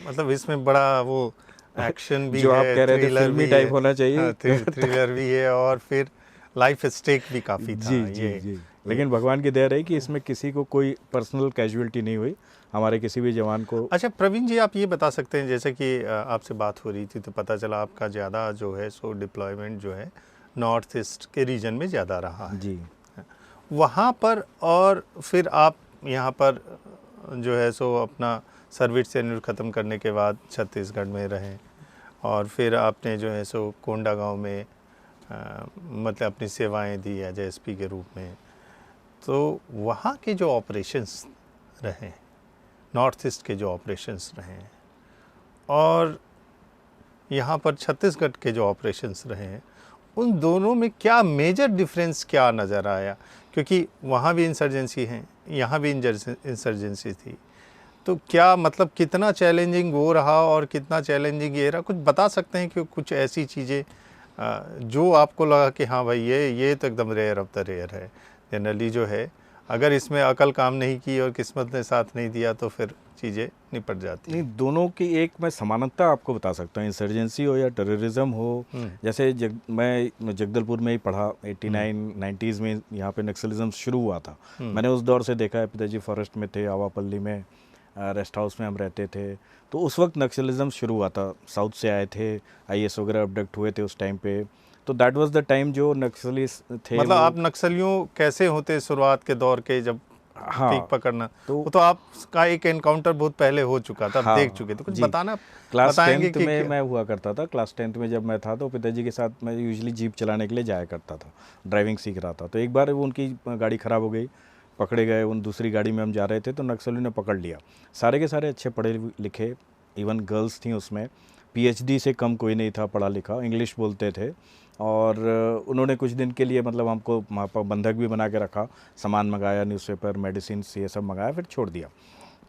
मतलब इसमें बड़ा वो एक्शन भी जो है, आप कह रहे थे थ्रिलर फिल्मी भी टाइप है, होना चाहिए। हाँ, थ्रिलर भी है, और फिर लाइफ स्टेक भी काफ़ी था। जी। लेकिन भगवान की दया रही कि इसमें किसी को कोई पर्सनल कैजुअलिटी नहीं हुई, हमारे किसी भी जवान को। अच्छा प्रवीण जी, आप ये बता सकते हैं, जैसे कि आपसे बात हो रही थी तो पता चला आपका ज़्यादा जो है सो डिप्लॉयमेंट जो है नॉर्थ ईस्ट के रीजन में ज़्यादा रहा है जी। वहाँ पर, और फिर आप यहाँ पर जो है सो अपना सर्विस टेन्योर ख़त्म करने के बाद छत्तीसगढ़ में रहे, और फिर आपने जो है सो कोंडागांव में मतलब अपनी सेवाएं दी एज SP के रूप में। तो वहाँ के जो ऑपरेशंस रहे, नॉर्थ ईस्ट के जो ऑपरेशंस रहे, और यहाँ पर छत्तीसगढ़ के जो ऑपरेशंस रहे, उन दोनों में क्या मेजर डिफरेंस क्या नज़र आया? क्योंकि वहाँ भी इंसर्जेंसी हैं, यहाँ भी इंसर्जेंसी थी, तो क्या मतलब कितना चैलेंजिंग वो रहा और कितना चैलेंजिंग ये रहा, कुछ बता सकते हैं कि कुछ ऐसी चीज़ें जो आपको लगा कि हाँ भाई ये तो एकदम रेयर ऑफ द रेयर है। जनरली जो है अगर इसमें अकल काम नहीं की और किस्मत ने साथ नहीं दिया तो फिर चीज़ें निपट जाती नहीं, दोनों की एक मैं समानता आपको बता सकता हूँ, इंसर्जेंसी हो या टेररिज्म हो। जैसे मैं जगदलपुर में ही पढ़ा, 89 90s में यहाँ पे नक्सलिज्म शुरू हुआ था। मैंने उस दौर से देखा है, पिताजी फॉरेस्ट में थे, आवापल्ली में रेस्ट हाउस में हम रहते थे, तो उस वक्त नक्सलिज्म शुरू हुआ था। साउथ से आए थे, IAS वगैरह अबडक्ट हुए थे उस टाइम पे, तो दैट वाज द टाइम जो नक्सलिस्ट थे। मतलब आप नक्सलियों कैसे होते शुरुआत के दौर के, जब हाँ, पीक पकड़ना तो वो तो आपका एक एनकाउंटर बहुत पहले हो चुका था, हाँ, देख चुके, तो कुछ जी। बताना क्लास बताएंगे 10th कि में क्या? मैं हुआ करता था। क्लास 10th में जब मैं था तो पिताजी के साथ मैं यूजुअली जीप चलाने के लिए जाया करता था, ड्राइविंग सीख रहा था। तो एक बार वो उनकी गाड़ी ख़राब हो गई, पकड़े गए। उन दूसरी गाड़ी में हम जा रहे थे तो नक्सलियों ने पकड़ लिया। सारे के सारे अच्छे पढ़े लिखे, इवन गर्ल्स थी उसमें, PhD से कम कोई नहीं था पढ़ा लिखा, इंग्लिश बोलते थे। और उन्होंने कुछ दिन के लिए मतलब हमको वहाँ पर बंधक भी बना के रखा, सामान मंगाया, न्यूज़पेपर, मेडिसिन, ये सब मंगाया, फिर छोड़ दिया।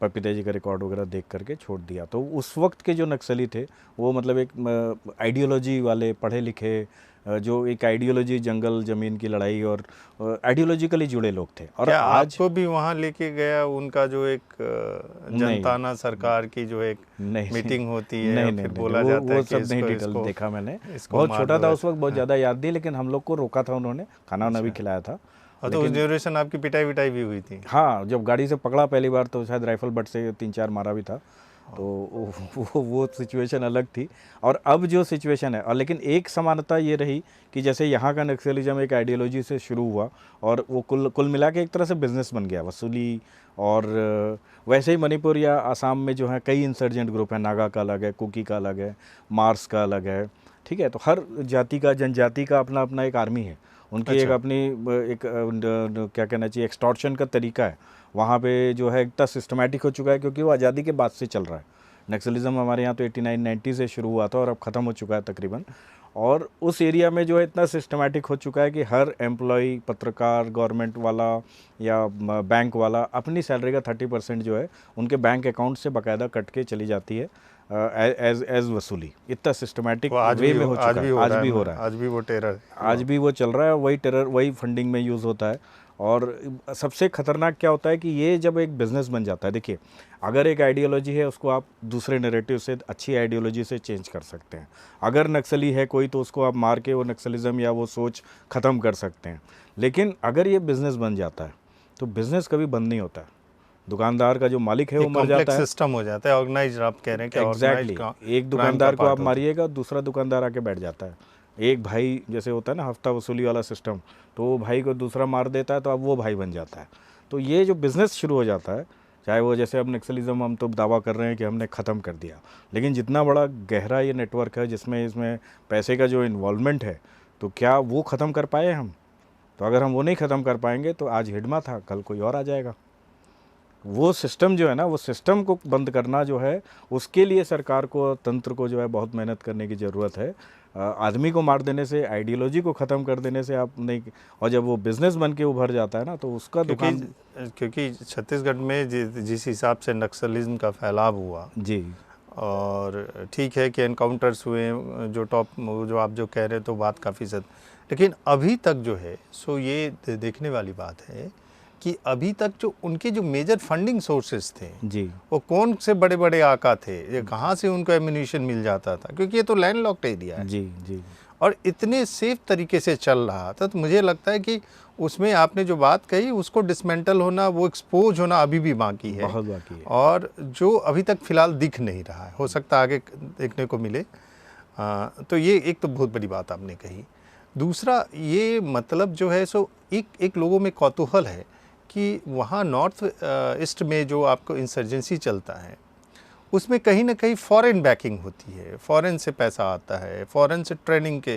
पर पिताजी का रिकॉर्ड वगैरह देख करके छोड़ दिया। तो उस वक्त के जो नक्सली थे वो मतलब एक आइडियोलॉजी वाले, पढ़े लिखे, जो एक आइडियोलॉजी, जंगल ज़मीन की लड़ाई और आइडियोलॉजिकली जुड़े लोग थे। और क्या आज आपको भी वहाँ लेके गया उनका जो एक नहीं, जनताना सरकार की जो एक नहीं, मीटिंग होती है नहीं, और नहीं, फिर नहीं, बोला वो जाता है कि सब नहीं इसको डिटेल इसको देखा मैंने। इसको बहुत मार छोटा दो था उस ऐसे। वक्त, बहुत ज़्यादा याद नहीं, लेकिन हम लोग को रोका था उन्होंने, खाना वाना भी खिलाया था। और तो उस ड्यूरेशन आपकी पिटाई विटाई भी हुई थी? हाँ, जब गाड़ी से पकड़ा पहली बार तो शायद राइफल बट से 3-4 मारा भी था। तो वो सिचुएशन अलग थी। और अब जो सिचुएशन है, और लेकिन एक समानता ये रही कि जैसे यहाँ का नक्सलिज्म एक आइडियोलॉजी से शुरू हुआ और वो कुल मिला के एक तरह से बिजनेस बन गया, वसूली। और वैसे ही मणिपुर या आसाम में जो है कई इंसर्जेंट ग्रुप हैं, नागा का अलग है, कुकी का अलग है, मार्स का अलग है, ठीक है। तो हर जाति का, जनजाति का अपना अपना एक आर्मी है, उनकी एक अच्छा। अपनी एक क्या कहना चाहिए, एक्सटॉर्शन का तरीका है वहाँ पे जो है, इतना सिस्टमेटिक हो चुका है क्योंकि वो आज़ादी के बाद से चल रहा है। नक्सलिज्म हमारे यहाँ तो 89-90 से शुरू हुआ था और अब ख़त्म हो चुका है तकरीबन। और उस एरिया में जो है इतना सिस्टमेटिक हो चुका है कि हर एम्प्लॉय, पत्रकार, गवर्नमेंट वाला या बैंक वाला अपनी सैलरी का 30% जो है उनके बैंक अकाउंट से बाकायदा कट के चली जाती है एज वसूली। इतना सिस्टमेटिक वे में हो चुका है, आज भी हो रहा है, आज भी वो टेरर आज भी वो चल रहा है। वही टेरर, वही फंडिंग में यूज़ होता है। और सबसे खतरनाक क्या होता है कि ये जब एक बिज़नेस बन जाता है, देखिए अगर एक आइडियोलॉजी है उसको आप दूसरे नैरेटिव से, अच्छी आइडियोलॉजी से चेंज कर सकते हैं। अगर नक्सली है कोई तो उसको आप मार के वो नक्सलिज्म या वो सोच ख़त्म कर सकते हैं। लेकिन अगर ये बिज़नेस बन जाता है तो बिज़नेस कभी बंद नहीं होता है। दुकानदार का जो मालिक है वो मर जाता है, सिस्टम हो जाता है, ऑर्गेनाइज, आप कह रहे हैं कि एग्जैक्टली। एक दुकानदार को आप मारिएगा, दूसरा दुकानदार आके बैठ जाता है। एक भाई जैसे होता है ना हफ्ता वसूली वाला सिस्टम, तो वो भाई को दूसरा मार देता है तो अब वो भाई बन जाता है। तो ये जो बिज़नेस शुरू हो जाता है, चाहे वो जैसे अब नक्सलिज्म हम तो दावा कर रहे हैं कि हमने ख़त्म कर दिया, लेकिन जितना बड़ा गहरा ये नेटवर्क है जिसमें इसमें पैसे का जो इन्वॉल्वमेंट है, तो क्या वो ख़त्म कर पाए हम? तो अगर हम वो नहीं ख़त्म कर पाएंगे तो आज हिडमा था, कल कोई और आ जाएगा। वो सिस्टम जो है ना, वो सिस्टम को बंद करना जो है, उसके लिए सरकार को, तंत्र को जो है बहुत मेहनत करने की ज़रूरत है। आदमी को मार देने से, आइडियोलॉजी को ख़त्म कर देने से आप नहीं, और जब वो बिज़नेस बन के उभर जाता है ना तो उसका क्योंकि छत्तीसगढ़ में जिस हिसाब से नक्सलिज्म का फैलाव हुआ जी, और ठीक है कि एनकाउंटर्स हुए, जो आप जो कह रहे तो बात काफ़ी सच, लेकिन अभी तक जो है सो ये देखने वाली बात है कि अभी तक जो उनके जो मेजर फंडिंग सोर्सेज थे जी, वो कौन से बड़े बड़े आका थे, ये कहाँ से उनको एम्यूनिशन मिल जाता था, क्योंकि ये तो लैंडलॉक्ड एरिया है जी, जी, और इतने सेफ तरीके से चल रहा था। तो मुझे लगता है कि उसमें आपने जो बात कही उसको डिसमेंटल होना, वो एक्सपोज होना अभी भी बाकी है, बहुत बाकी है। और जो अभी तक फ़िलहाल दिख नहीं रहा है, हो सकता है आगे देखने को मिले। तो ये एक तो बहुत बड़ी बात आपने कही। दूसरा, ये मतलब जो है सो एक लोगों में कौतूहल है कि वहाँ नॉर्थ ईस्ट में जो आपको इंसर्जेंसी चलता है उसमें कहीं ना कहीं फॉरेन बैकिंग होती है, फॉरेन से पैसा आता है, फॉरेन से ट्रेनिंग के,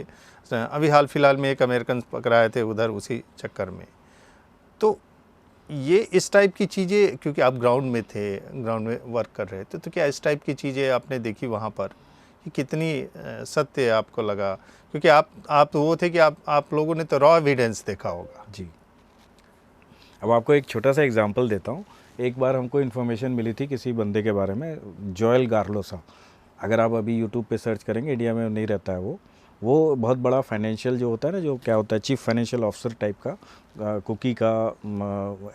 अभी हाल फिलहाल में एक अमेरिकन पकड़ाए थे उधर उसी चक्कर में। तो ये इस टाइप की चीज़ें, क्योंकि आप ग्राउंड में थे, ग्राउंड में वर्क कर रहे थे, तो क्या इस टाइप की चीज़ें आपने देखी वहाँ पर कि कितनी सत्य आपको लगा? क्योंकि आप तो वो थे कि आप लोगों ने तो रॉ एविडेंस देखा होगा। जी, अब आपको एक छोटा सा एग्जांपल देता हूँ। एक बार हमको इन्फॉर्मेशन मिली थी किसी बंदे के बारे में, जोएल गार्लोसा। अगर आप अभी यूट्यूब पे सर्च करेंगे, इंडिया में नहीं रहता है वो, वो बहुत बड़ा फाइनेंशियल जो होता है ना, जो क्या होता है चीफ फाइनेंशियल ऑफिसर टाइप का, कुकी का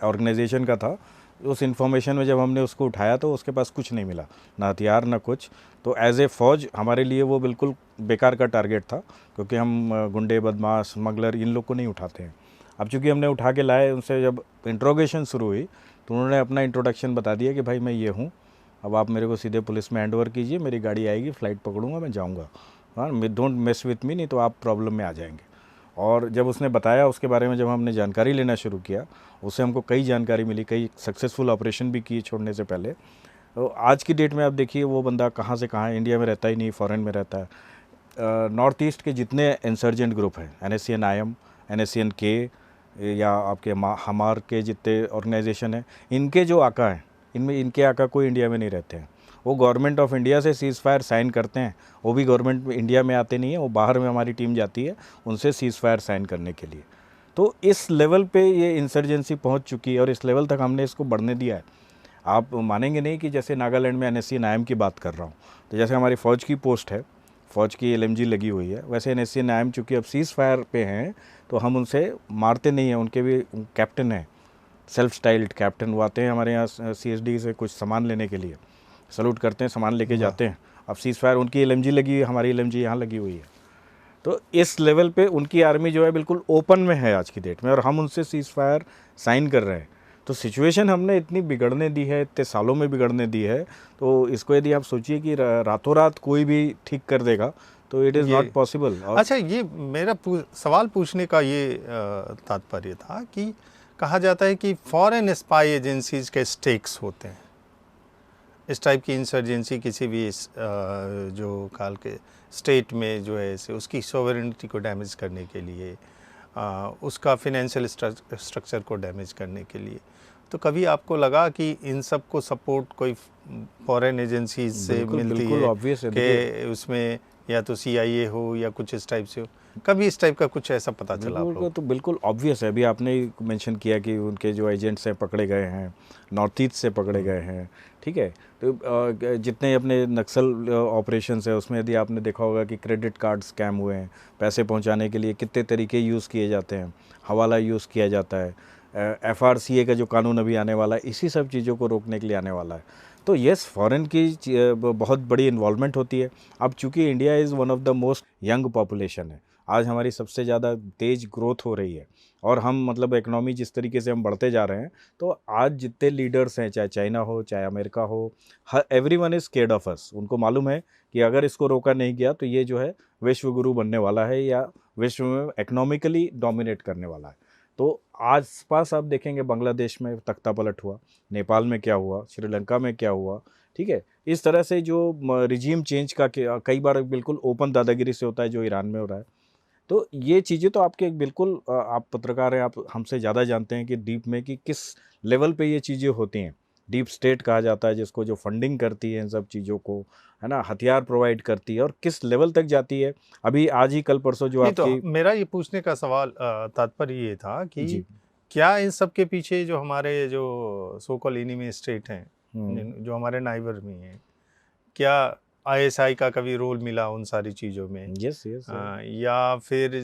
ऑर्गेनाइजेशन का था। उस इंफॉर्मेशन में जब हमने उसको उठाया तो उसके पास कुछ नहीं मिला, ना हथियार ना कुछ। तो एज ए फ़ौज हमारे लिए वो बिल्कुल बेकार का टारगेट था, क्योंकि हम गुंडे, बदमाश, स्मगलर इन लोग को नहीं उठाते हैं। अब चूँकि हमने उठा के लाए, उनसे जब इंट्रोगेशन शुरू हुई तो उन्होंने अपना इंट्रोडक्शन बता दिया कि भाई मैं ये हूँ, अब आप मेरे को सीधे पुलिस में हैंड ओवर कीजिए, मेरी गाड़ी आएगी, फ़्लाइट पकड़ूंगा, मैं जाऊँगा, हाँ, डोंट मेस विथ मी, नहीं तो आप प्रॉब्लम में आ जाएंगे। और जब उसने बताया उसके बारे में, जब हमने जानकारी लेना शुरू किया, उससे हमको कई जानकारी मिली, कई सक्सेसफुल ऑपरेशन भी किए छोड़ने से पहले। तो आज की डेट में आप देखिए वो बंदा कहाँ से कहाँ है, इंडिया में रहता ही नहीं, फॉरेन में रहता है। नॉर्थ ईस्ट के जितने इंसर्जेंट ग्रुप हैं, NSCN-IM, NSCN-K या आपके हमार के जितने ऑर्गेनाइजेशन हैं, इनके जो आका हैं, इनमें इनके आका कोई इंडिया में नहीं रहते हैं। वो गवर्नमेंट ऑफ इंडिया से सीज़ फायर साइन करते हैं, वो भी गवर्नमेंट इंडिया में आते नहीं है, वो बाहर में हमारी टीम जाती है उनसे सीज़ फायर साइन करने के लिए। तो इस लेवल पे ये इंसर्जेंसी पहुंच चुकी है और इस लेवल तक हमने इसको बढ़ने दिया है। आप मानेंगे नहीं कि जैसे नागालैंड में NSCN-IM की बात कर रहा हूँ, तो जैसे हमारी फ़ौज की पोस्ट है, फ़ौज की LMG लगी हुई है, वैसे NSCN-IM चूँकि अब सीज़ फायर पे हैं तो हम उनसे मारते नहीं हैं। उनके भी कैप्टन हैं, सेल्फ स्टाइल्ड कैप्टन, वो आते हैं हमारे यहाँ CSD से कुछ सामान लेने के लिए, सल्यूट करते हैं, सामान लेके जाते हैं। अब सीज़ फायर, उनकी LMG लगी है, हमारी LMG यहाँ लगी हुई है। तो इस लेवल पे उनकी आर्मी जो है बिल्कुल ओपन में है आज की डेट में, और हम उनसे सीज़ फायर साइन कर रहे हैं। तो सिचुएशन हमने इतनी बिगड़ने दी है, इतने सालों में बिगड़ने दी है, तो इसको यदि आप सोचिए कि रातों रात कोई भी ठीक कर देगा तो इट इज़ नॉट पॉसिबल। अच्छा, ये मेरा सवाल पूछने का ये तात्पर्य था कि कहा जाता है कि फॉरेन स्पाई एजेंसीज के स्टेक्स होते हैं इस टाइप की इंसर्जेंसी, किसी भी जो काल के स्टेट में जो है ऐसे उसकी सोवरेनिटी को डैमेज करने के लिए, उसका फिनेंशियल स्ट्रक्चर को डैमेज करने के लिए। तो कभी आपको लगा कि इन सब को सपोर्ट कोई फॉरेन एजेंसीज से मिलती है कि उसमें या तो CIA हो या कुछ इस टाइप से हो? कभी इस टाइप का कुछ ऐसा पता चला आपको? तो बिल्कुल ऑब्वियस है। अभी आपने मेंशन किया कि उनके जो एजेंट्स हैं पकड़े गए हैं, नॉर्थ ईस्ट से पकड़े गए हैं, ठीक है। तो जितने अपने नक्सल ऑपरेशंस है उसमें यदि आपने देखा होगा कि क्रेडिट कार्ड स्कैम हुए हैं, पैसे पहुंचाने के लिए कितने तरीके यूज़ किए जाते हैं, हवाला यूज़ किया जाता है, FRCA का जो कानून अभी आने वाला है, इसी सब चीज़ों को रोकने के लिए आने वाला है। तो येस, फॉरेन की बहुत बड़ी इन्वॉल्वमेंट होती है। अब चूँकि India is one of the most young population है, आज हमारी सबसे ज़्यादा तेज़ ग्रोथ हो रही है, और हम मतलब इकोनॉमी जिस तरीके से हम बढ़ते जा रहे हैं, तो आज जितने लीडर्स हैं, चाहे चाइना हो, चाहे अमेरिका हो, everyone is scared of us. उनको मालूम है कि अगर इसको रोका नहीं गया तो ये जो है विश्व गुरु बनने वाला है, या विश्व में इकोनॉमिकली डोमिनेट करने वाला है। तो आस पास आप देखेंगे बांग्लादेश में तख्ता पलट हुआ, नेपाल में क्या हुआ, श्रीलंका में क्या हुआ, ठीक है। इस तरह से जो रिजीम चेंज का कई बार बिल्कुल ओपन दादागिरी से होता है, जो ईरान में हो रहा है। तो ये चीज़ें तो आपके बिल्कुल आप पत्रकार हैं, आप हमसे ज़्यादा जानते हैं कि डीप में कि किस लेवल पे ये चीज़ें होती हैं। डीप स्टेट कहा जाता है जिसको, जो फंडिंग करती है इन सब चीज़ों को, है ना, हथियार प्रोवाइड करती है, और किस लेवल तक जाती है। अभी आज ही कल परसों जो नहीं, तो आपकी मेरा ये पूछने का सवाल तात्पर्य ये था कि जी क्या इन सब के पीछे जो हमारे जो सो कॉल्ड एनिमी स्टेट हैं, जो हमारे नाइबर में हैं, क्या ISI का कभी रोल मिला उन सारी चीज़ों में? यस यस या फिर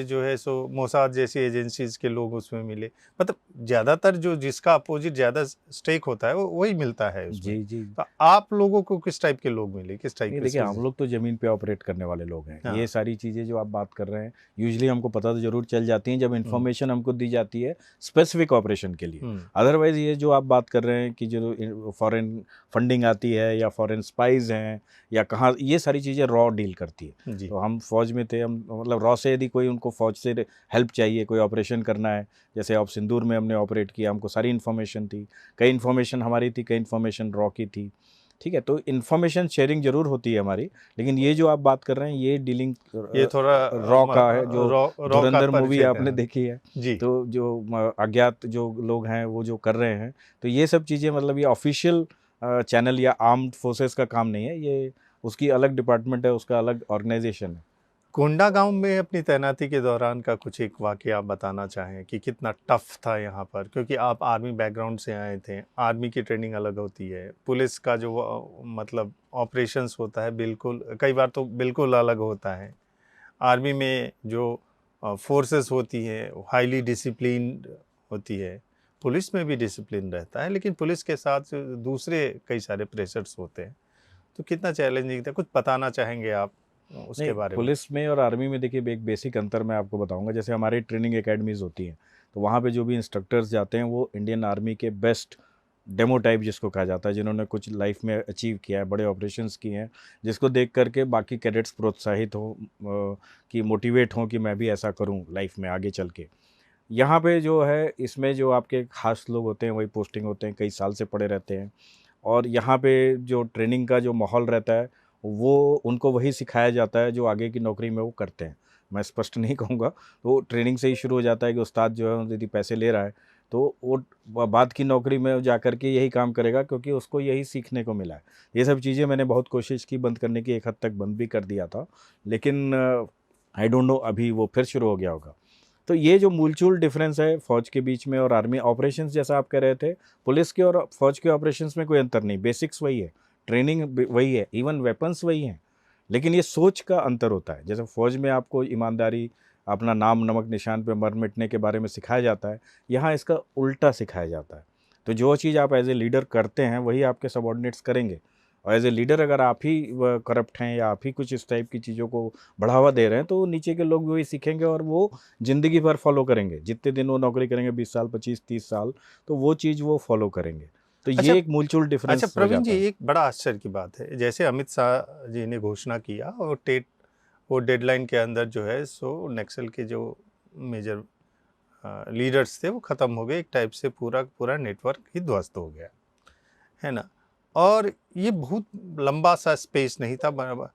जो है सो, मोसाद जैसी एजेंसीज के लोग उसमें मिले? मतलब ज़्यादातर जो जिसका अपोजिट ज़्यादा स्टेक होता है वो वही मिलता है उसमें। जी जी। तो आप लोगों को किस टाइप के लोग मिले, किस टाइप नहीं के देखिए, हम सोर्सेज? लोग तो ज़मीन पे ऑपरेट करने वाले लोग हैं। हाँ। ये सारी चीज़ें जो आप बात कर रहे हैं, यूजुअली हमको पता तो ज़रूर चल जाती हैं जब इन्फॉर्मेशन हमको दी जाती है स्पेसिफिक ऑपरेशन के लिए। अदरवाइज़ ये जो आप बात कर रहे हैं कि जो फॉरेन फंडिंग आती है या फॉरेन स्पाइज़ हैं या कहाँ, ये सारी चीज़ें रॉ डील करती है। जी। तो हम फ़ौज में थे, हम मतलब रॉ से यदि कोई उनको फ़ौज से हेल्प चाहिए, कोई ऑपरेशन करना है, जैसे अब सिंदूर में हमने ऑपरेट किया, हमको सारी इन्फॉर्मेशन थी। कई इन्फॉर्मेशन हमारी थी, कई इन्फॉर्मेशन रॉ की थी, ठीक है। तो इन्फॉर्मेशन शेयरिंग ज़रूर होती है हमारी, लेकिन ये जो आप बात कर रहे हैं ये डीलिंग ये थोड़ा रॉ का है। जो रॉ का धुरंधर मूवी परिचय आपने था। देखी है, जी। तो जो अज्ञात जो लोग हैं वो जो कर रहे हैं, तो ये सब चीज़ें मतलब ये ऑफिशियल चैनल या आर्म्ड फोर्सेस का काम नहीं है, ये उसकी अलग डिपार्टमेंट है, उसका अलग ऑर्गेनाइजेशन है। कोंडा गांव में अपनी तैनाती के दौरान का कुछ एक वाक़या आप बताना चाहें कि कितना टफ था यहाँ पर, क्योंकि आप आर्मी बैकग्राउंड से आए थे। आर्मी की ट्रेनिंग अलग होती है, पुलिस का जो मतलब ऑपरेशंस होता है बिल्कुल, कई बार तो बिल्कुल अलग होता है। आर्मी में जो फोर्सेस होती हैं हाईली डिसिप्लिन्ड होती है, पुलिस में भी डिसिप्लिन रहता है, लेकिन पुलिस के साथ दूसरे कई सारे प्रेशर्स होते हैं। तो कितना चैलेंजिंग था, कुछ बताना चाहेंगे आप उसके नहीं, बारे में? पुलिस में और आर्मी में देखिए एक बेसिक अंतर मैं आपको बताऊंगा। जैसे हमारी ट्रेनिंग एकेडमीज़ होती हैं, तो वहाँ पे जो भी इंस्ट्रक्टर्स जाते हैं वो इंडियन आर्मी के बेस्ट डेमो टाइप जिसको कहा जाता है, जिन्होंने कुछ लाइफ में अचीव किया है, बड़े ऑपरेशंस किए हैं, जिसको देख करके बाकी कैडेट्स प्रोत्साहित हों, कि मोटिवेट हों कि मैं भी ऐसा करूं लाइफ में आगे चल के। यहाँ पे जो है इसमें जो आपके खास लोग होते हैं वही पोस्टिंग होते हैं, कई साल से पड़े रहते हैं, और यहाँ पे जो ट्रेनिंग का जो माहौल रहता है वो उनको वही सिखाया जाता है जो आगे की नौकरी में वो करते हैं। मैं स्पष्ट नहीं कहूँगा, तो ट्रेनिंग से ही शुरू हो जाता है कि उस्ताद जो है यदि पैसे ले रहा है तो वो बाद की नौकरी में जा कर के यही काम करेगा, क्योंकि उसको यही सीखने को मिला है। ये सब चीज़ें मैंने बहुत कोशिश की बंद करने की, एक हद तक बंद भी कर दिया था, लेकिन आई डोंट नो अभी वो फिर शुरू हो गया होगा। तो ये जो मूलचूल डिफरेंस है फ़ौज के बीच में और आर्मी ऑपरेशंस, जैसा आप कह रहे थे, पुलिस के और फ़ौज के ऑपरेशंस में कोई अंतर नहीं, बेसिक्स वही है, ट्रेनिंग वही है, इवन वेपन्स वही हैं, लेकिन ये सोच का अंतर होता है। जैसे फ़ौज में आपको ईमानदारी, अपना नाम नमक निशान पे मर मिटने के बारे में सिखाया जाता है, यहाँ इसका उल्टा सिखाया जाता है। तो जो चीज़ आप एज ए लीडर करते हैं वही आपके सबॉर्डिनेट्स करेंगे, और एज ए लीडर अगर आप ही करप्ट हैं या आप ही कुछ इस टाइप की चीज़ों को बढ़ावा दे रहे हैं, तो नीचे के लोग भी वही सीखेंगे और वो ज़िंदगी भर फॉलो करेंगे। जितने दिन वो नौकरी करेंगे, 20 साल, 25, 30 साल, तो वो चीज़ वो फॉलो करेंगे। तो अच्छा, ये एक मूलचूल अच्छा डिफरेंस हो प्रवीण जी, जाता है। एक बड़ा आश्चर्य की बात है, जैसे अमित शाह जी ने घोषणा किया और टेट वो डेडलाइन के अंदर जो है सो नक्सल के जो मेजर लीडर्स थे वो ख़त्म हो गए, एक टाइप से पूरा पूरा नेटवर्क ही ध्वस्त हो गया, है ना? और ये बहुत लंबा सा स्पेस नहीं था बराबर,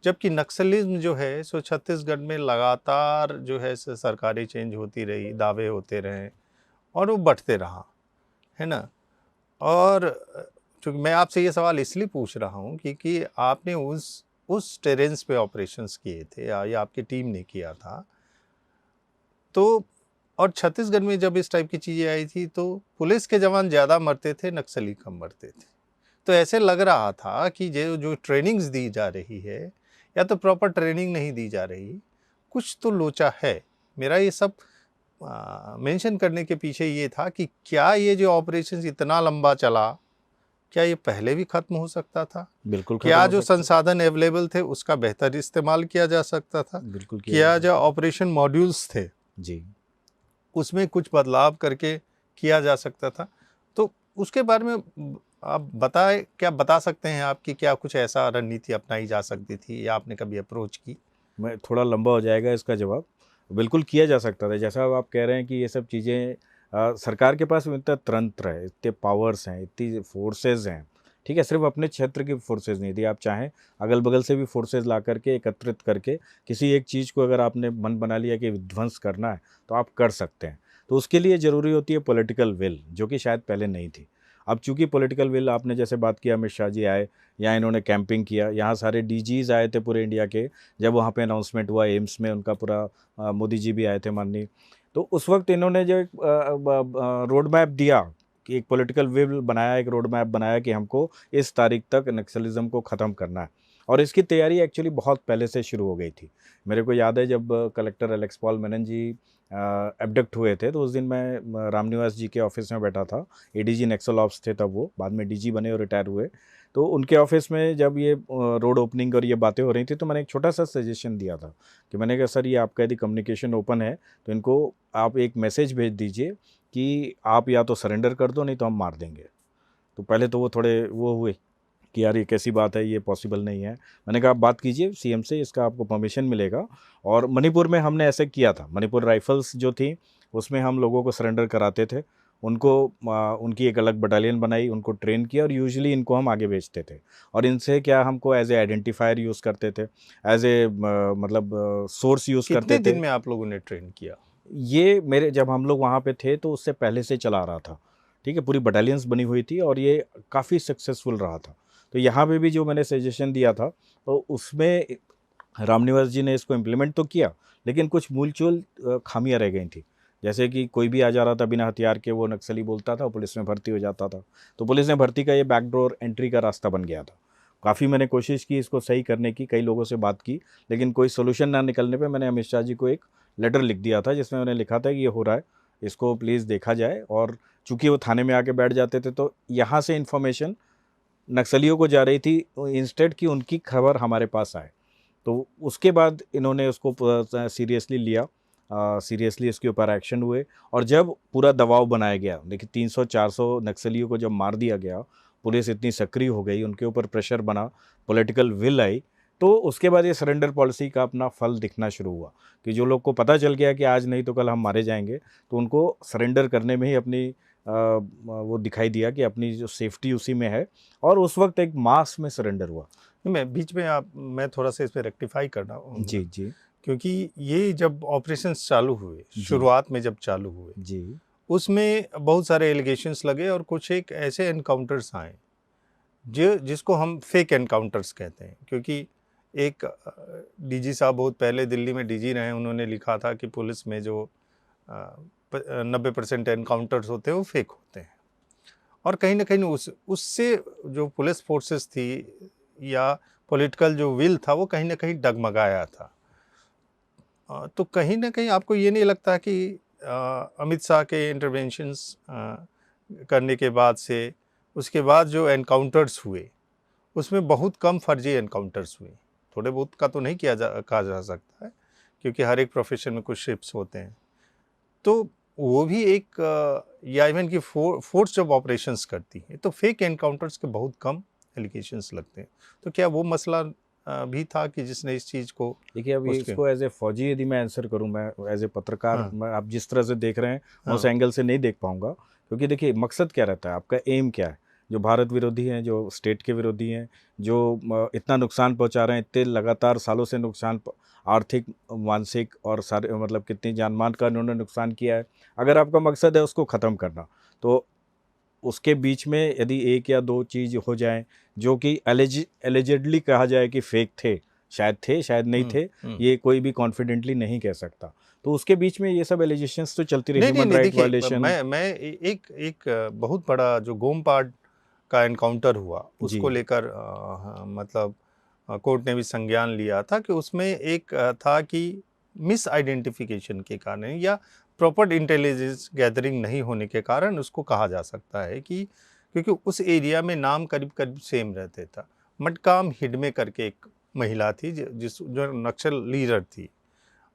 जबकि नक्सलिज्म जो है सो छत्तीसगढ़ में लगातार जो है सरकारें चेंज होती रही, दावे होते रहे और वो बढ़ते रहा, है ना? और चूँकि मैं आपसे ये सवाल इसलिए पूछ रहा हूँ क्योंकि आपने उस टेरेन्स पे ऑपरेशंस किए थे या आपकी टीम ने किया था। तो और छत्तीसगढ़ में जब इस टाइप की चीज़ें आई थी तो पुलिस के जवान ज़्यादा मरते थे, नक्सली कम मरते थे। तो ऐसे लग रहा था कि जो जो ट्रेनिंग्स दी जा रही है या तो प्रॉपर ट्रेनिंग नहीं दी जा रही, कुछ तो लोचा है। मेरा ये सब मेंशन करने के पीछे ये था कि क्या ये जो ऑपरेशंस इतना लंबा चला, क्या ये पहले भी खत्म हो सकता था? बिल्कुल खत्म क्या हो जो सकता है। संसाधन अवेलेबल थे उसका बेहतर इस्तेमाल किया जा सकता था? बिल्कुल किया जा क्या जो सकता है। ऑपरेशन मॉड्यूल्स थे जी। उसमें कुछ बदलाव करके किया जा सकता था? तो उसके बारे में आप बताएँ, क्या बता सकते हैं आप कि क्या कुछ ऐसा रणनीति अपनाई जा सकती थी या आपने कभी अप्रोच की? मैं थोड़ा लंबा हो जाएगा इसका जवाब। बिल्कुल किया जा सकता था। जैसा अब आप कह रहे हैं कि ये सब चीज़ें सरकार के पास इतना तंत्र है, इतने पावर्स हैं, इतनी फोर्सेज़ हैं, ठीक है? सिर्फ़ अपने क्षेत्र की फोर्सेज़ नहीं, यदि आप चाहें अगल-बगल से भी फोर्सेज़ ला कर के एकत्रित करके किसी एक चीज़ को अगर आपने मन बना लिया कि विध्वंस करना है, तो आप कर सकते हैं। तो उसके लिए ज़रूरी होती है पॉलिटिकल विल, जो कि शायद पहले नहीं थी। अब चूँकि पॉलिटिकल विल, आपने जैसे बात किया अमित शाह जी आए, यहाँ इन्होंने कैंपिंग किया, यहाँ सारे डीजीज़ आए थे पूरे इंडिया के, जब वहाँ पे अनाउंसमेंट हुआ एम्स में उनका पूरा, मोदी जी भी आए थे माननीय। तो उस वक़्त इन्होंने जो एक रोड मैप दिया, कि एक पॉलिटिकल विल बनाया, एक रोड मैप बनाया कि हमको इस तारीख तक नक्सलिज़्म को ख़त्म करना है, और इसकी तैयारी एक्चुअली बहुत पहले से शुरू हो गई थी। मेरे को याद है जब कलेक्टर एलेक्स पॉल मेनन जी एब्डक्ट हुए थे, तो उस दिन मैं रामनिवास जी के ऑफ़िस में बैठा था। एडीजी नक्सल ऑप्स थे तब वो, बाद में डीजी बने और रिटायर हुए। तो उनके ऑफ़िस में जब ये रोड ओपनिंग और ये बातें हो रही थी, तो मैंने एक छोटा-सा सजेशन दिया था कि मैंने कहा, सर ये आपका यदि कम्युनिकेशन ओपन है, तो इनको आप एक मैसेज भेज दीजिए कि आप या तो सरेंडर कर दो, नहीं तो हम मार देंगे। तो पहले तो वो थोड़े वो हुए कि यार ये कैसी बात है, ये पॉसिबल नहीं है। मैंने कहा आप बात कीजिए सीएम से, इसका आपको परमिशन मिलेगा। और मणिपुर में हमने ऐसे किया था। मणिपुर राइफ़ल्स जो थी, उसमें हम लोगों को सरेंडर कराते थे। उनको उनकी एक अलग बटालियन बनाई, उनको ट्रेन किया, और यूजुअली इनको हम आगे भेजते थे। और इनसे क्या, हमको एज़ ए आइडेंटिफायर यूज़ करते थे, एज़ ए मतलब सोर्स यूज़ करते कितने दिन थे। में आप लोगों ने ट्रेन किया? ये मेरे जब हम लोग वहाँ पे थे तो उससे पहले से चला आ रहा था, ठीक है? पूरी बटालियंस बनी हुई थी और ये काफ़ी सक्सेसफुल रहा था। तो यहाँ पे भी जो मैंने सजेशन दिया था, तो उसमें रामनिवास जी ने इसको इम्प्लीमेंट तो किया, लेकिन कुछ मूलचूल खामियां रह गई थी। जैसे कि कोई भी आ जा रहा था बिना हथियार के, वो नक्सली बोलता था, पुलिस में भर्ती हो जाता था। तो पुलिस में भर्ती का ये बैकडोर एंट्री का रास्ता बन गया था। काफ़ी मैंने कोशिश की इसको सही करने की, कई लोगों से बात की, लेकिन कोई सोल्यूशन ना निकलने पे मैंने अमित शाह जी को एक लेटर लिख दिया था, जिसमें मैंने लिखा था कि ये हो रहा है, इसको प्लीज़ देखा जाए। और चूंकि वो थाने में आके बैठ जाते थे, तो यहाँ से इन्फॉर्मेशन नक्सलियों को जा रही थी, इंस्टेड कि उनकी खबर हमारे पास आए। तो उसके बाद इन्होंने उसको सीरियसली लिया, सीरियसली इसके ऊपर एक्शन हुए। और जब पूरा दबाव बनाया गया, देखिए 300-400 नक्सलियों को जब मार दिया गया, पुलिस इतनी सक्रिय हो गई, उनके ऊपर प्रेशर बना, पॉलिटिकल विल आई, तो उसके बाद ये सरेंडर पॉलिसी का अपना फल दिखना शुरू हुआ कि जो लोग को पता चल गया कि आज नहीं तो कल हम मारे जाएंगे, तो उनको सरेंडर करने में ही अपनी वो दिखाई दिया कि अपनी जो सेफ्टी उसी में है। और उस वक्त एक मास में सरेंडर हुआ। मैं बीच में मैं थोड़ा सा इस पे रेक्टिफाई करना जी जी क्योंकि ये जब ऑपरेशंस चालू हुए, जी। शुरुआत में जब चालू हुए, जी उसमें बहुत सारे एलिगेशंस लगे और कुछ एक ऐसे एनकाउंटर्स आए जिसको हम फेक एनकाउंटर्स कहते हैं। क्योंकि एक डीजी साहब बहुत पहले दिल्ली में डीजी रहे, उन्होंने लिखा था कि पुलिस में जो 90% एनकाउंटर्स होते हैं वो फेक होते हैं। और कहीं ना कहीं उससे जो पुलिस फोर्सेस थी या पॉलिटिकल जो विल था वो कहीं ना कहीं डगमगाया था। तो कहीं ना कहीं आपको ये नहीं लगता कि अमित शाह के इंटरवेंशंस करने के बाद से उसके बाद जो एनकाउंटर्स हुए उसमें बहुत कम फर्जी एनकाउंटर्स हुए, थोड़े बहुत का तो नहीं कहा जा सकता है क्योंकि हर एक प्रोफेशन में कुछ शिफ्ट्स होते हैं, तो वो भी एक या इवन की फोर्स जब ऑपरेशंस करती है तो फेक एनकाउंटर्स के बहुत कम एलिगेशंस लगते हैं। तो क्या वो मसला भी था कि जिसने इस चीज़ को देखिए, अब इसको एज ए फौजी यदि मैं आंसर करूं, मैं एज ए पत्रकार, हाँ, मैं आप जिस तरह से देख रहे हैं मैं उस हाँ, एंगल से नहीं देख पाऊंगा। क्योंकि देखिए, मकसद क्या रहता है, आपका एम क्या है। जो भारत विरोधी हैं, जो स्टेट के विरोधी हैं, जो इतना नुकसान पहुंचा रहे हैं, इतने लगातार सालों से आर्थिक, मानसिक और सारे मतलब कितनी जान मान का उन्होंने नुकसान किया है। अगर आपका मकसद है उसको ख़त्म करना, तो उसके बीच में यदि एक या दो चीज़ हो जाएं जो कि एलिजेडली कहा जाए कि फेक थे, शायद नहीं थे, ये कोई भी कॉन्फिडेंटली नहीं कह सकता। तो उसके बीच में ये सब एलिगेशंस तो चलती रही, नहीं नहीं ह्यूमन नहीं राइट देखिए, वायलेशन। मैं एक बहुत बड़ा जो गोमपाड का एनकाउंटर हुआ जी उसको लेकर हाँ, मतलब कोर्ट ने भी संज्ञान लिया था कि उसमें एक था कि मिस आइडेंटिफिकेशन के कारण या प्रॉपर इंटेलिजेंस गैदरिंग नहीं होने के कारण उसको कहा जा सकता है कि क्योंकि उस एरिया में नाम करीब करीब सेम रहते था। मटकाम हिडमे करके एक महिला थी जो नक्सल लीडर थी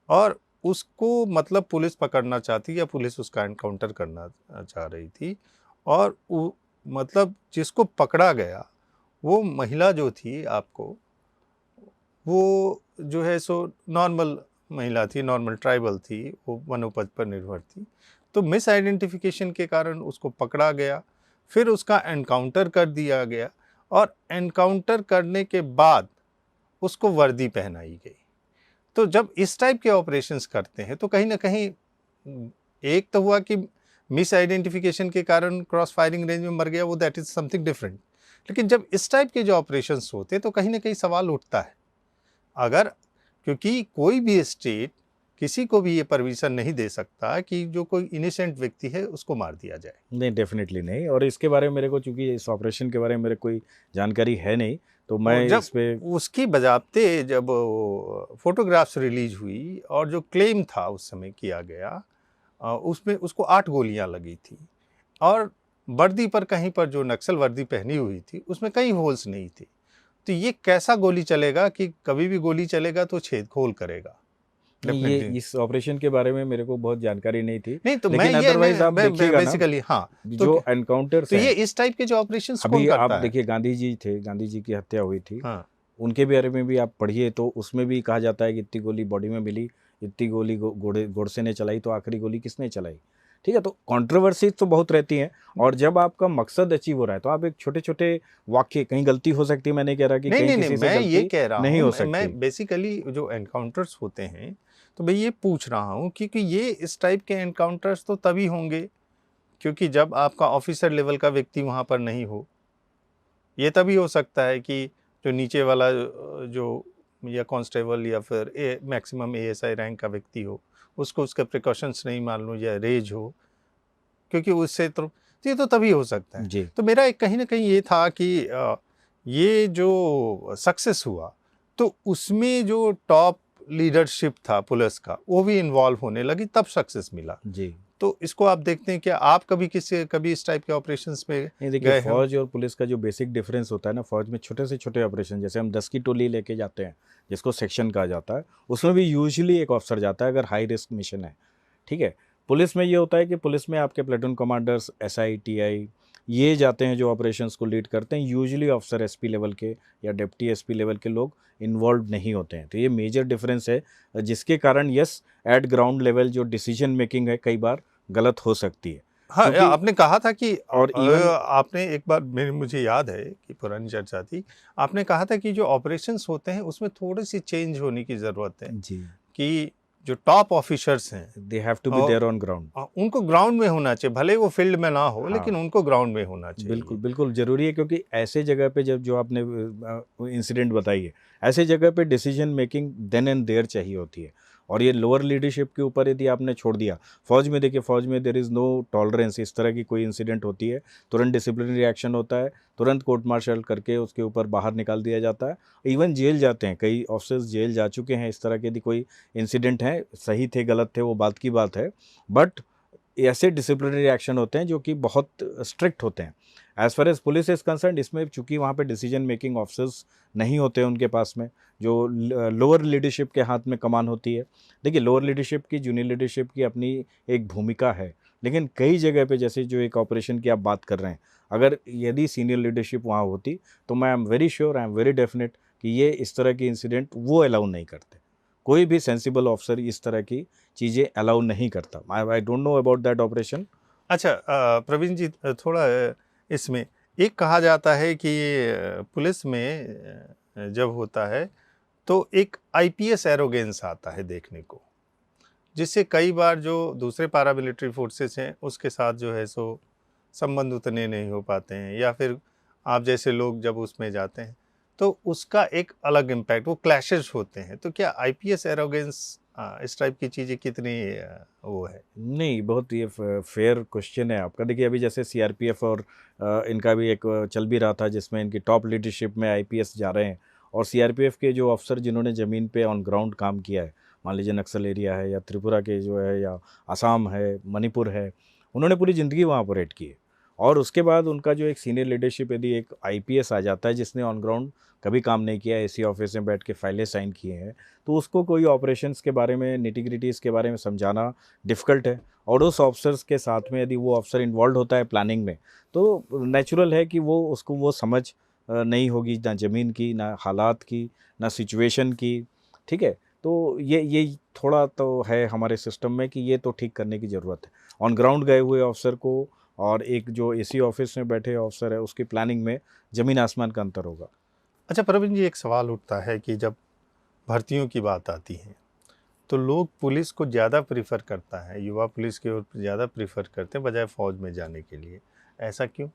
और उसको मतलब पुलिस पकड़ना चाहती या पुलिस उसका एनकाउंटर करना चाह रही थी। और मतलब जिसको पकड़ा गया वो महिला जो थी आपको, वो जो है सो नॉर्मल महिला थी, नॉर्मल ट्राइबल थी, वो वनोपज पर निर्भर थी। तो मिस आइडेंटिफिकेशन के कारण उसको पकड़ा गया, फिर उसका एनकाउंटर कर दिया गया और एनकाउंटर करने के बाद उसको वर्दी पहनाई गई। तो जब इस टाइप के ऑपरेशंस करते हैं तो कहीं ना कहीं एक तो हुआ कि मिस आइडेंटिफिकेशन के कारण क्रॉस फायरिंग रेंज में मर गया, वो दैट इज समथिंग डिफरेंट। लेकिन जब इस टाइप के जो ऑपरेशंस होते हैं तो कहीं ना कहीं सवाल उठता है, अगर क्योंकि कोई भी स्टेट किसी को भी ये परमिशन नहीं दे सकता कि जो कोई इनोसेंट व्यक्ति है उसको मार दिया जाए। नहीं, डेफिनेटली नहीं। और इसके बारे में मेरे को, चूंकि इस ऑपरेशन के बारे में मेरे कोई जानकारी है नहीं, तो मैं और जब इस पे उसकी बजाबते जब फोटोग्राफ्स रिलीज हुई और जो क्लेम था उस समय किया गया, उसमें उसको 8 गोलियां लगी थी और वर्दी पर कहीं पर जो नक्सल वर्दी पहनी हुई थी उसमें कई होल्स नहीं थे। तो ये कैसा गोली चलेगा कि कभी भी गोली चलेगा तो छेद खोल करेगा नहीं, ये डेफिनेटली। इस ऑपरेशन के बारे में मेरे को बहुत जानकारी नहीं थी। नहीं तो मैं लेकिन ये अदरवाइज आप देखिएगा ना, बेसिकली हाँ। जो एनकाउंटर्स तो ये हैं, इस टाइप के जो ऑपरेशंस कौन अभी आप करता है? देखिए, गांधी जी थे, गांधी जी की हत्या हुई थी, हाँ, उनके बारे में भी आप पढ़िए, तो उसमें भी कहा जाता है कि इतनी गोली बॉडी में मिली, इतनी गोली गोडसे ने चलाई, तो आखिरी गोली किसने चलाई। ठीक है, तो कंट्रोवर्सी तो बहुत रहती हैं। और जब आपका मकसद अचीव हो रहा है, तो आप एक छोटे छोटे वाक्य, कहीं गलती हो सकती है, मैं नहीं कह रहा कि नहीं कहीं नहीं नहीं, किसी से मैं ये गलती कह रहा नहीं हूँ, हो सकती। मैं बेसिकली जो एनकाउंटर्स होते हैं तो मैं ये पूछ रहा हूँ क्योंकि ये इस टाइप के एनकाउंटर्स तो तभी होंगे क्योंकि जब आपका ऑफिसर लेवल का व्यक्ति वहाँ पर नहीं हो। ये तभी हो सकता है कि जो नीचे वाला जो या कांस्टेबल या फिर मैक्सिमम एएसआई रैंक का व्यक्ति हो, उसको उसके प्रिकॉशंस नहीं मालूम या रेज हो, क्योंकि उससे तो ये तो तभी हो सकता है। जी तो मेरा एक कहीं ना कहीं ये था कि ये जो सक्सेस हुआ तो उसमें जो टॉप लीडरशिप था पुलिस का वो भी इन्वॉल्व होने लगी, तब सक्सेस मिला। जी। तो इसको आप देखते हैं कि आप कभी इस टाइप के ऑपरेशंस में नहीं देखिए, गए हो? फौज और पुलिस का जो बेसिक डिफरेंस होता है ना, फौज में छोटे से छोटे ऑपरेशन, जैसे हम 10 की टोली लेके जाते हैं जिसको सेक्शन कहा जाता है, उसमें भी यूजुअली एक ऑफिसर जाता है अगर हाई रिस्क मिशन है, ठीक है। पुलिस में ये होता है कि पुलिस में आपके प्लेटून कमांडर्स, एसआई, टीआई, ये जाते हैं जो ऑपरेशंस को लीड करते हैं। यूजुअली ऑफिसर एसपी लेवल के या डिप्टी एसपी लेवल के लोग इन्वॉल्व नहीं होते हैं। तो ये मेजर डिफरेंस है, जिसके कारण यस, एट ग्राउंड लेवल जो डिसीजन मेकिंग है कई बार गलत हो सकती है, हाँ, क्योंकि आपने कहा था कि और इवन आपने एक बार मुझे याद है कि पुरानी चर्चा थी, आपने कहा था कि जो ऑपरेशंस होते हैं उसमें थोड़ी सी चेंज होने की ज़रूरत है, जी, कि जो टॉप ऑफिसर्स हैं they have to be there on ground. उनको ग्राउंड में होना चाहिए, भले वो फील्ड में ना हो हाँ, लेकिन उनको ग्राउंड में होना बिल्कुल, चाहिए। बिल्कुल ज़रूरी है, क्योंकि ऐसे जगह पे जब जो आपने इंसिडेंट बताई है, ऐसे जगह पे decision making then and there चाहिए होती है। और ये लोअर लीडरशिप के ऊपर यदि आपने छोड़ दिया, फ़ौज में देखिए, फ़ौज में देयर इज़ नो टॉलरेंस। इस तरह की कोई इंसिडेंट होती है, तुरंत डिसिप्लिनरी एक्शन होता है, तुरंत कोर्ट मार्शल करके उसके ऊपर बाहर निकाल दिया जाता है। इवन जेल जाते हैं, कई ऑफिसर्स जेल जा चुके हैं इस तरह के यदि कोई इंसिडेंट है, सही थे गलत थे वो बात की बात है, बट ऐसे डिसिप्लिनरी एक्शन होते हैं जो कि बहुत स्ट्रिक्ट होते हैं। As far as police is concerned, इसमें चूँकि वहाँ पे डिसीजन मेकिंग ऑफिसर्स नहीं होते हैं उनके पास में, जो लोअर लीडरशिप के हाथ में कमान होती है। देखिए, लोअर लीडरशिप की, जूनियर लीडरशिप की अपनी एक भूमिका है, लेकिन कई जगह पे जैसे जो एक ऑपरेशन की आप बात कर रहे हैं, अगर यदि सीनियर लीडरशिप वहाँ होती तो मैं I am very sure, I am very definite कि ये इस तरह की इंसिडेंट वो अलाउ नहीं करते। कोई भी सेंसिबल ऑफिसर इस तरह की चीज़ें अलाउ नहीं करता। I don't know about that operation. अच्छा, प्रवीण जी, थोड़ा इसमें एक कहा जाता है कि पुलिस में जब होता है तो एक आईपीएस एरोगेंस आता है देखने को, जिससे कई बार जो दूसरे पैरामिलिट्री फोर्सेस हैं उसके साथ जो है सो संबंध उतने नहीं हो पाते हैं, या फिर आप जैसे लोग जब उसमें जाते हैं तो उसका एक अलग इम्पैक्ट, वो क्लैशेस होते हैं। तो क्या आईपीएस एरोगेंस इस टाइप की चीज़ें कितनी वो है? नहीं, बहुत ये फेयर क्वेश्चन है आपका। देखिए, अभी जैसे सीआरपीएफ और इनका भी एक चल भी रहा था जिसमें इनकी टॉप लीडरशिप में आईपीएस जा रहे हैं, और सीआरपीएफ के जो अफसर जिन्होंने ज़मीन पे ऑन ग्राउंड काम किया है, मान लीजिए नक्सल एरिया है या त्रिपुरा के जो है या असम है, मणिपुर है, उन्होंने पूरी ज़िंदगी वहाँ ऑपरेट की है। और उसके बाद उनका जो एक सीनियर लीडरशिप यदि एक आईपीएस आ जाता है जिसने ऑन ग्राउंड कभी काम नहीं किया, एसी ऑफिस में बैठ के फाइलें साइन किए हैं, तो उसको कोई ऑपरेशंस के बारे में, निटी-ग्रिटीज़ के बारे में समझाना डिफ़िकल्ट है। और उस ऑफिसर्स के साथ में यदि वो ऑफिसर इन्वॉल्व होता है प्लानिंग में, तो नेचुरल है कि वो उसको वो समझ नहीं होगी, ना ज़मीन की, ना हालात की, ना सिचुएशन की, ठीक है? तो ये थोड़ा तो है हमारे सिस्टम में कि ये तो ठीक करने की ज़रूरत है। ऑन ग्राउंड गए हुए ऑफिसर को और एक जो एसी ऑफिस में बैठे ऑफिसर है, उसकी प्लानिंग में ज़मीन आसमान का अंतर होगा। अच्छा प्रवीण जी, एक सवाल उठता है कि जब भर्तियों की बात आती है तो लोग पुलिस को ज़्यादा प्रीफर करता है, युवा पुलिस की ओर ज़्यादा प्रीफर करते हैं बजाय फ़ौज में जाने के लिए, ऐसा क्यों?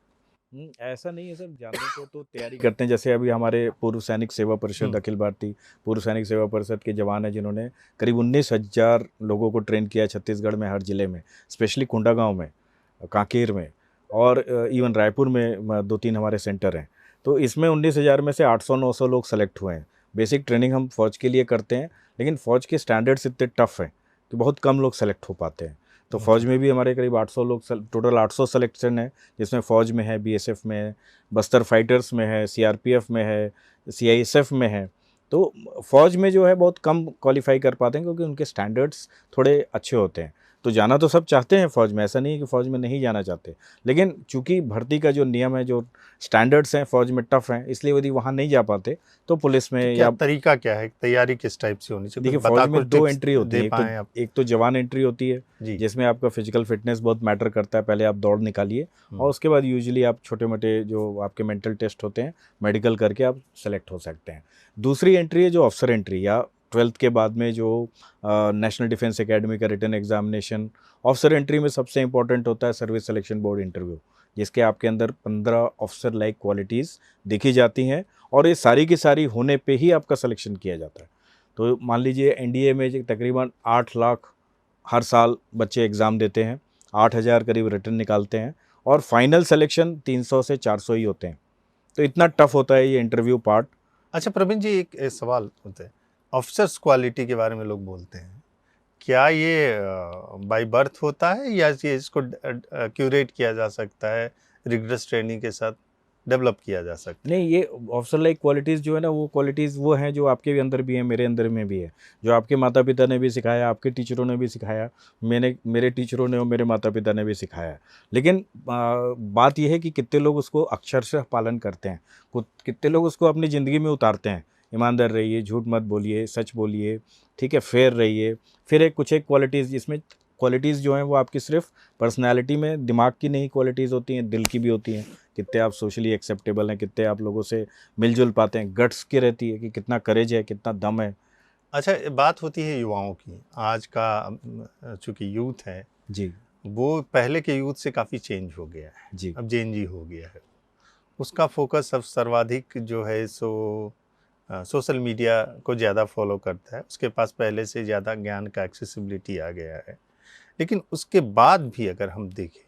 ऐसा नहीं है सर, जाने को तो तैयारी करते हैं। जैसे अभी हमारे पूर्व सैनिक सेवा परिषद, अखिल भारतीय पूर्व सैनिक सेवा परिषद के जवान हैं जिन्होंने करीब 19,000 लोगों को ट्रेन किया है छत्तीसगढ़ में, हर जिले में, स्पेशली कोंडागांव में, कांकेर में, और इवन रायपुर में 2-3 हमारे सेंटर हैं। तो इसमें 19,000 में से 800-900 लोग सेलेक्ट हुए हैं। बेसिक ट्रेनिंग हम फ़ौज के लिए करते हैं, लेकिन फ़ौज के स्टैंडर्ड्स इतने टफ हैं कि बहुत कम लोग सेलेक्ट हो पाते हैं। तो फ़ौज में भी हमारे करीब 800 लोग, टोटल 800 सिलेक्शन है, जिसमें फ़ौज में है, बीएसएफ में है, बस्तर फाइटर्स में है, सीआरपीएफ में है, सीआईएसएफ में है। तो फ़ौज में जो है बहुत कम क्वालिफ़ाई कर पाते हैं क्योंकि उनके स्टैंडर्ड्स थोड़े अच्छे होते हैं। तो जाना तो सब चाहते हैं फ़ौज में, ऐसा नहीं है कि फ़ौज में नहीं जाना चाहते। लेकिन चूँकि भर्ती का जो नियम है, जो स्टैंडर्ड्स हैं फ़ौज में टफ़ हैं, इसलिए यदि वहाँ नहीं जा पाते तो पुलिस में तो क्या या तरीका क्या है, तैयारी किस टाइप से होनी चाहिए, देखिए, कुछ बता, फ़ौज में कुछ 2 टिप्स एंट्री होती दे है। पाएँ आप? एक तो जवान एंट्री होती है, जी। जिसमें आपका फिजिकल फिटनेस बहुत मैटर करता है, पहले आप दौड़ निकालिए और उसके बाद यूजुअली आप छोटे-मोटे जो आपके मेंटल टेस्ट होते हैं, मेडिकल करके आप सेलेक्ट हो सकते हैं। दूसरी एंट्री है जो अफ़सर एंट्री, या 12th के बाद में जो नेशनल डिफेंस एकेडमी का रिटन एग्जामिनेशन। अफ़सर एंट्री में सबसे इम्पोर्टेंट होता है सर्विस सिलेक्शन बोर्ड इंटरव्यू, जिसके आपके अंदर 15 ऑफिसर लाइक क्वालिटीज़ देखी जाती हैं, और ये सारी की सारी होने पे ही आपका सिलेक्शन किया जाता है। तो मान लीजिए एनडीए में जो तकरीबन 8 लाख हर साल बच्चे एग्ज़ाम देते हैं, 8,000 करीब रिटर्न निकालते हैं, और फाइनल सिलेक्शन 300 से 400 ही होते हैं। तो इतना टफ होता है ये इंटरव्यू पार्ट। अच्छा प्रवीण जी, एक सवाल होता है, ऑफिसर्स क्वालिटी के बारे में लोग बोलते हैं, क्या ये बाय बर्थ होता है या ये इसको क्यूरेट किया जा सकता है, रिगरस ट्रेनिंग के साथ डेवलप किया जा सकता है? नहीं, ये ऑफिसर लाइक क्वालिटीज़ जो है ना, वो क्वालिटीज़ वो हैं जो आपके अंदर भी हैं, मेरे अंदर में भी है, जो आपके माता पिता ने भी सिखाया, आपके टीचरों ने भी सिखाया, मेरे टीचरों ने और मेरे माता पिता ने भी सिखाया। लेकिन बात यह है कि कितने लोग उसको अक्षरशः पालन करते हैं, कितने लोग उसको अपनी ज़िंदगी में उतारते हैं। ईमानदार रहिए, झूठ मत बोलिए, सच बोलिए, ठीक है, फेयर रहिए। फिर कुछ एक क्वालिटीज़, जिसमें क्वालिटीज़ जो हैं वो आपकी सिर्फ पर्सनैलिटी में, दिमाग की नहीं क्वालिटीज़ होती हैं, दिल की भी होती हैं। कितने आप सोशली एक्सेप्टेबल हैं, कितने आप लोगों से मिलजुल पाते हैं, गट्स की रहती है कि कितना करेज है, कितना दम है। अच्छा, बात होती है युवाओं की। आज का चूँकि यूथ है, जी, वो पहले के यूथ से काफ़ी चेंज हो गया है, जी, अब जेन जी हो गया है। उसका फोकस अब सर्वाधिक जो है सो सोशल मीडिया को ज़्यादा फॉलो करता है, उसके पास पहले से ज़्यादा ज्ञान का एक्सेसिबिलिटी आ गया है। लेकिन उसके बाद भी अगर हम देखें,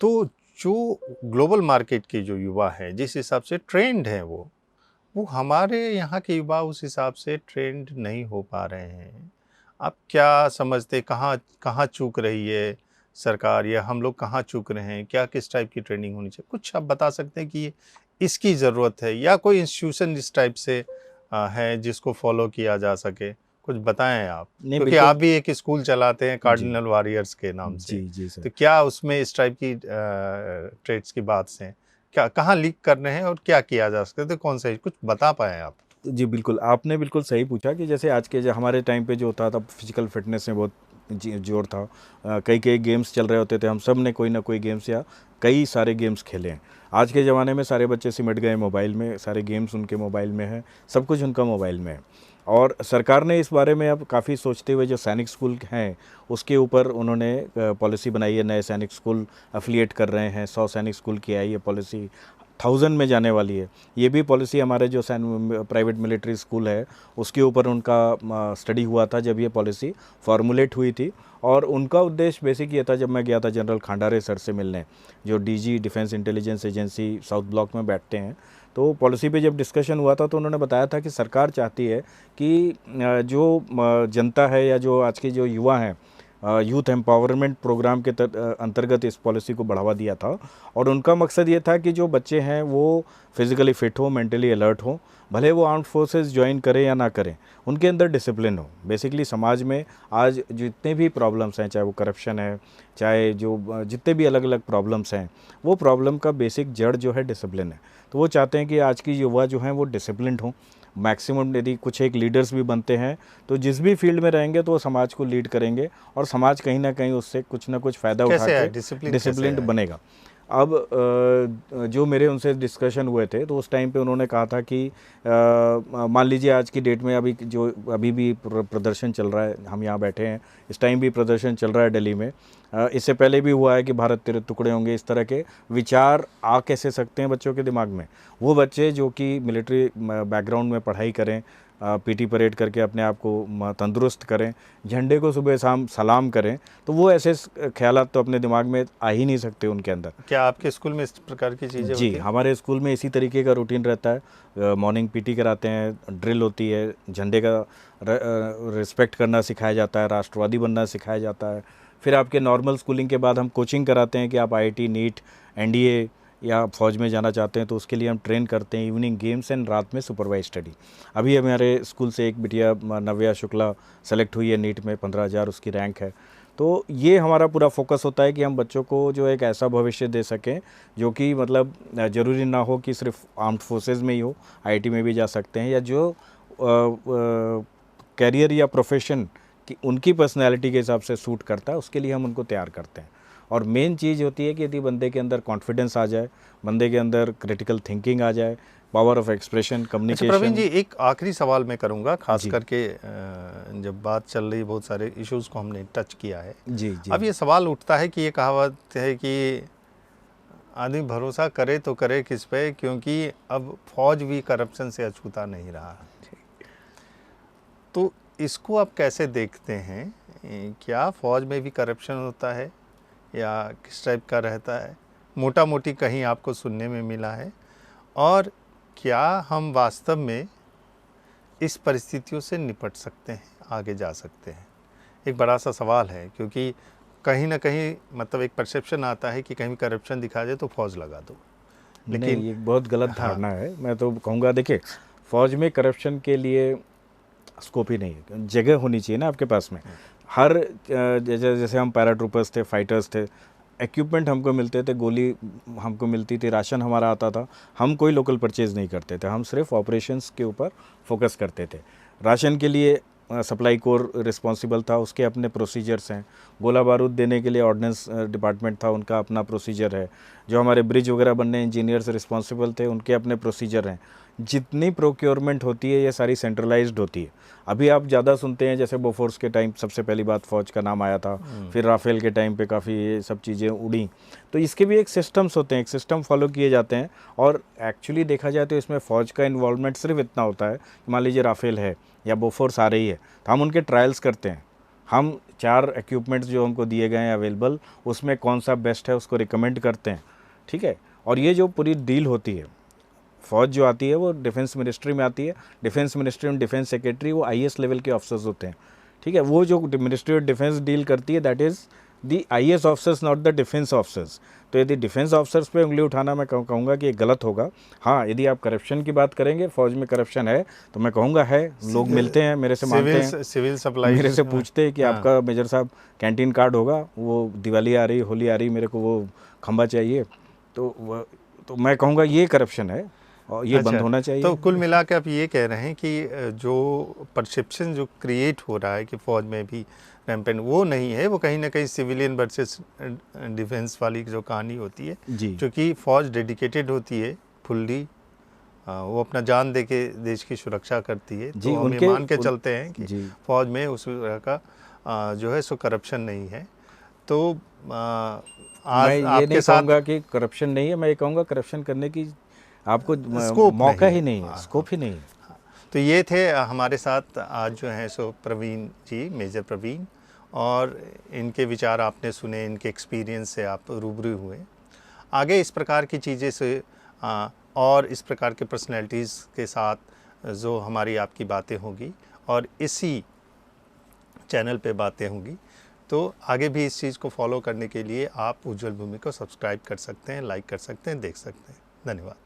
तो जो ग्लोबल मार्केट के जो युवा हैं, जिस हिसाब से ट्रेंड है वो हमारे यहाँ के युवा उस हिसाब से ट्रेंड नहीं हो पा रहे हैं। आप क्या समझते, कहाँ कहाँ चूक रही है सरकार, या हम लोग कहाँ चूक रहे हैं? क्या किस टाइप की ट्रेनिंग होनी चाहिए? कुछ आप बता सकते हैं कि ये इसकी ज़रूरत है, या कोई इंस्टीट्यूशन इस टाइप से है जिसको फॉलो किया जा सके? कुछ बताएँ आप। नहीं क्योंकि बिल्कुल। आप भी एक स्कूल चलाते हैं जी, कार्डिनल वॉरियर्स के नाम से। जी, जी सर। तो क्या उसमें इस टाइप की ट्रेड्स की बात से क्या कहाँ लीक कर रहे हैं और क्या किया जा सकता है? तो कौन सा कुछ बता पाएँ आप? जी, बिल्कुल, आपने बिल्कुल सही पूछा कि जैसे आज के जो हमारे टाइम पे जो होता था, फिज़िकल फ़िटनेस में बहुत ज़ोर था। कई-कई गेम्स चल रहे होते थे, हम सब ने कोई ना कोई गेम्स या कई सारे गेम्स खेले हैं। आज के ज़माने में सारे बच्चे सिमट गए मोबाइल में, सारे गेम्स उनके मोबाइल में हैं, सब कुछ उनका मोबाइल में है। और सरकार ने इस बारे में अब काफ़ी सोचते हुए जो सैनिक स्कूल हैं, उसके ऊपर उन्होंने पॉलिसी बनाई है। नए सैनिक स्कूल एफ़िलिएट कर रहे हैं, 100 सैनिक स्कूल की आई है पॉलिसी, 1000 में जाने वाली है। ये भी पॉलिसी हमारे जो प्राइवेट मिलिट्री स्कूल है, उसके ऊपर उनका स्टडी हुआ था जब ये पॉलिसी फॉर्मुलेट हुई थी। और उनका उद्देश्य बेसिक ये था, जब मैं गया था जनरल खांडारे सर से मिलने, जो DG defence intelligence agency south block में बैठते हैं, तो पॉलिसी पे जब डिस्कशन हुआ था तो उन्होंने बताया था कि सरकार चाहती है कि जो जनता है या जो आज के जो युवा हैं, यूथ एम्पावरमेंट प्रोग्राम के अंतर्गत इस पॉलिसी को बढ़ावा दिया था। और उनका मकसद ये था कि जो बच्चे हैं वो फिज़िकली फ़िट हो, मेंटली अलर्ट हो, भले वो आर्म्ड फोर्सेस ज्वाइन करें या ना करें, उनके अंदर डिसिप्लिन हो। बेसिकली समाज में आज जितने भी प्रॉब्लम्स हैं, चाहे वो करप्शन है, चाहे जो जितने भी अलग अलग प्रॉब्लम्स हैं, वो प्रॉब्लम का बेसिक जड़ जो है डिसिप्लिन है। तो वो चाहते हैं कि आज की युवा जो हैं वो डिसिप्लिन्ड हों। मैक्सिमम यदि कुछ एक लीडर्स भी बनते हैं तो जिस भी फील्ड में रहेंगे तो वो समाज को लीड करेंगे, और समाज कहीं ना कहीं उससे कुछ ना कुछ फ़ायदा उठा कैसे आए के डिसिप्लिन, कैसे डिसिप्लिन्ड आए? बनेगा। अब जो मेरे उनसे डिस्कशन हुए थे तो उस टाइम पे उन्होंने कहा था कि मान लीजिए आज की डेट में अभी भी प्रदर्शन चल रहा है, हम यहाँ बैठे हैं, इस टाइम भी प्रदर्शन चल रहा है दिल्ली में। इससे पहले भी हुआ है कि भारत तेरे टुकड़े होंगे, इस तरह के विचार आ कैसे सकते हैं बच्चों के दिमाग में? वो बच्चे जो कि मिलिट्री बैकग्राउंड में पढ़ाई करें, पीटी परेड करके अपने आप को तंदुरुस्त करें, झंडे को सुबह शाम सलाम करें, तो वो ऐसे ख्यालात तो अपने दिमाग में आ ही नहीं सकते उनके अंदर। क्या आपके स्कूल में इस प्रकार की चीज़ें जी, होती हैं? हमारे स्कूल में इसी तरीके का रूटीन रहता है। मॉर्निंग पीटी कराते हैं, ड्रिल होती है, झंडे का रिस्पेक्ट करना सिखाया जाता है, राष्ट्रवादी बनना सिखाया जाता है। फिर आपके नॉर्मल स्कूलिंग के बाद हम कोचिंग कराते हैं कि आप आईआईटी, नीट, एनडीए या फौज में जाना चाहते हैं तो उसके लिए हम ट्रेन करते हैं। इवनिंग गेम्स एंड रात में सुपरवाइज स्टडी। अभी हमारे स्कूल से एक बिटिया नव्या शुक्ला सेलेक्ट हुई है नीट में, 15,000 उसकी रैंक है। तो ये हमारा पूरा फोकस होता है कि हम बच्चों को जो एक ऐसा भविष्य दे सकें जो कि मतलब ज़रूरी ना हो कि सिर्फ आर्म्ड फोर्सेस में ही हो, आईआईटी में भी जा सकते हैं, या जो कैरियर या प्रोफेशन कि उनकी पर्सनैलिटी के हिसाब से सूट करता है, उसके लिए हम उनको तैयार करते हैं। और मेन चीज़ होती है कि यदि बंदे के अंदर कॉन्फिडेंस आ जाए, बंदे के अंदर क्रिटिकल थिंकिंग आ जाए, पावर ऑफ एक्सप्रेशन, अच्छा प्रवीण कम्युनिकेशन। जी, एक आखिरी सवाल मैं करूंगा, खास जी, करके जब बात चल रही, बहुत सारे इश्यूज को हमने टच किया है। जी, जी, अब ये सवाल उठता है कि ये कहावत है कि आदमी भरोसा करे तो करे किस पे, क्योंकि अब फौज भी करप्शन से अछूता नहीं रहा। तो इसको आप कैसे देखते हैं? क्या फौज में भी करप्शन होता है या किस टाइप का रहता है? मोटा मोटी कहीं आपको सुनने में मिला है, और क्या हम वास्तव में इस परिस्थितियों से निपट सकते हैं, आगे जा सकते हैं? एक बड़ा सा सवाल है, क्योंकि कहीं ना कहीं मतलब एक परसेप्शन आता है कि कहीं भी करप्शन दिखा दे तो फौज लगा दो, लेकिन ये बहुत गलत हाँ। धारणा है। मैं तो कहूँगा, देखिए, फौज में करप्शन के लिए स्कोप ही नहीं है, जगह होनी चाहिए ना आपके पास में। हर जैसे हम पैराट्रूपर्स थे, फाइटर्स थे, इक्विपमेंट हमको मिलते थे, गोली हमको मिलती थी, राशन हमारा आता था, हम कोई लोकल परचेज़ नहीं करते थे, हम सिर्फ ऑपरेशंस के ऊपर फोकस करते थे। राशन के लिए सप्लाई कोर रिस्पॉन्सिबल था, उसके अपने प्रोसीजर्स हैं। गोला बारूद देने के लिए ऑर्डिनेंस डिपार्टमेंट था, उनका अपना प्रोसीजर है। जो हमारे ब्रिज वगैरह बनने इंजीनियर्स रिस्पॉन्सिबल थे, उनके अपने प्रोसीजर हैं। जितनी प्रोक्योरमेंट होती है ये सारी सेंट्रलाइज्ड होती है। अभी आप ज़्यादा सुनते हैं, जैसे बोफोर्स के टाइम सबसे पहली बात फौज का नाम आया था, फिर राफेल के टाइम पे काफ़ी ये सब चीज़ें उड़ी। तो इसके भी एक सिस्टम्स होते हैं, एक सिस्टम फॉलो किए जाते हैं। और एक्चुअली देखा जाए तो इसमें फ़ौज का इन्वॉल्वमेंट सिर्फ इतना होता है, मान लीजिए राफेल है या बोफोर्स आ रही है, तो हम उनके ट्रायल्स करते हैं। हम 4 इक्विपमेंट्स जो हमको दिए गए हैं अवेलेबल, उसमें कौन सा बेस्ट है उसको रिकमेंड करते हैं, ठीक है। और ये जो पूरी डील होती है, फौज जो आती है वो डिफेंस मिनिस्ट्री में आती है। डिफेंस मिनिस्ट्री में डिफेंस सेक्रेटरी वो आईएएस लेवल के ऑफिसर्स होते हैं, ठीक है। वो जो मिनिस्ट्री ऑफ डिफेंस डील करती है, that is the IAS officers, not the defence officers. तो यदि डिफेंस ऑफिसर्स पे उंगली उठाना, मैं कहूँगा कि ये गलत होगा। हाँ, यदि आप करप्शन की बात करेंगे, फौज में करप्शन है, तो मैं कहूँगा है। लोग मिलते हैं मेरे से, मांगते हैं, सिविल सप्लाई मेरे से पूछते हैं कि आपका मेजर साहब कैंटीन कार्ड होगा, वो दिवाली आ रही, होली आ रही, मेरे को वो खंबा चाहिए। तो मैं कहूँगा ये करप्शन है और ये बंद होना चाहिए। तो कुल मिला के आप ये कह रहे हैं कि जो परसेप्शन जो क्रिएट हो रहा है कि फ़ौज में भी रैम्पेंट, वो नहीं है, वो कहीं ना कहीं सिविलियन वर्सेस डिफेंस वाली जो कहानी होती है, क्योंकि फ़ौज डेडिकेटेड होती है फुल्ली, वो अपना जान दे के देश की सुरक्षा करती है। तो हम ये मान के चलते हैं कि फ़ौज में उस तरह का जो है सो करप्शन नहीं है। तो मैं ये नहीं कहूँगा कि करप्शन नहीं है, मैं ये कहूँगा करप्शन करने की आपको मौका ही नहीं है, स्कोप ही नहीं है। तो ये थे हमारे साथ आज जो हैं सो प्रवीण जी, मेजर प्रवीण, और इनके विचार आपने सुने, इनके एक्सपीरियंस से आप रूबरू हुए। आगे इस प्रकार की चीज़ें से और इस प्रकार के पर्सनैलिटीज़ के साथ जो हमारी आपकी बातें होगी और इसी चैनल पे बातें होंगी, तो आगे भी इस चीज़ को फॉलो करने के लिए आप उज्जवल भूमि को सब्सक्राइब कर सकते हैं, लाइक कर सकते हैं, देख सकते हैं। धन्यवाद।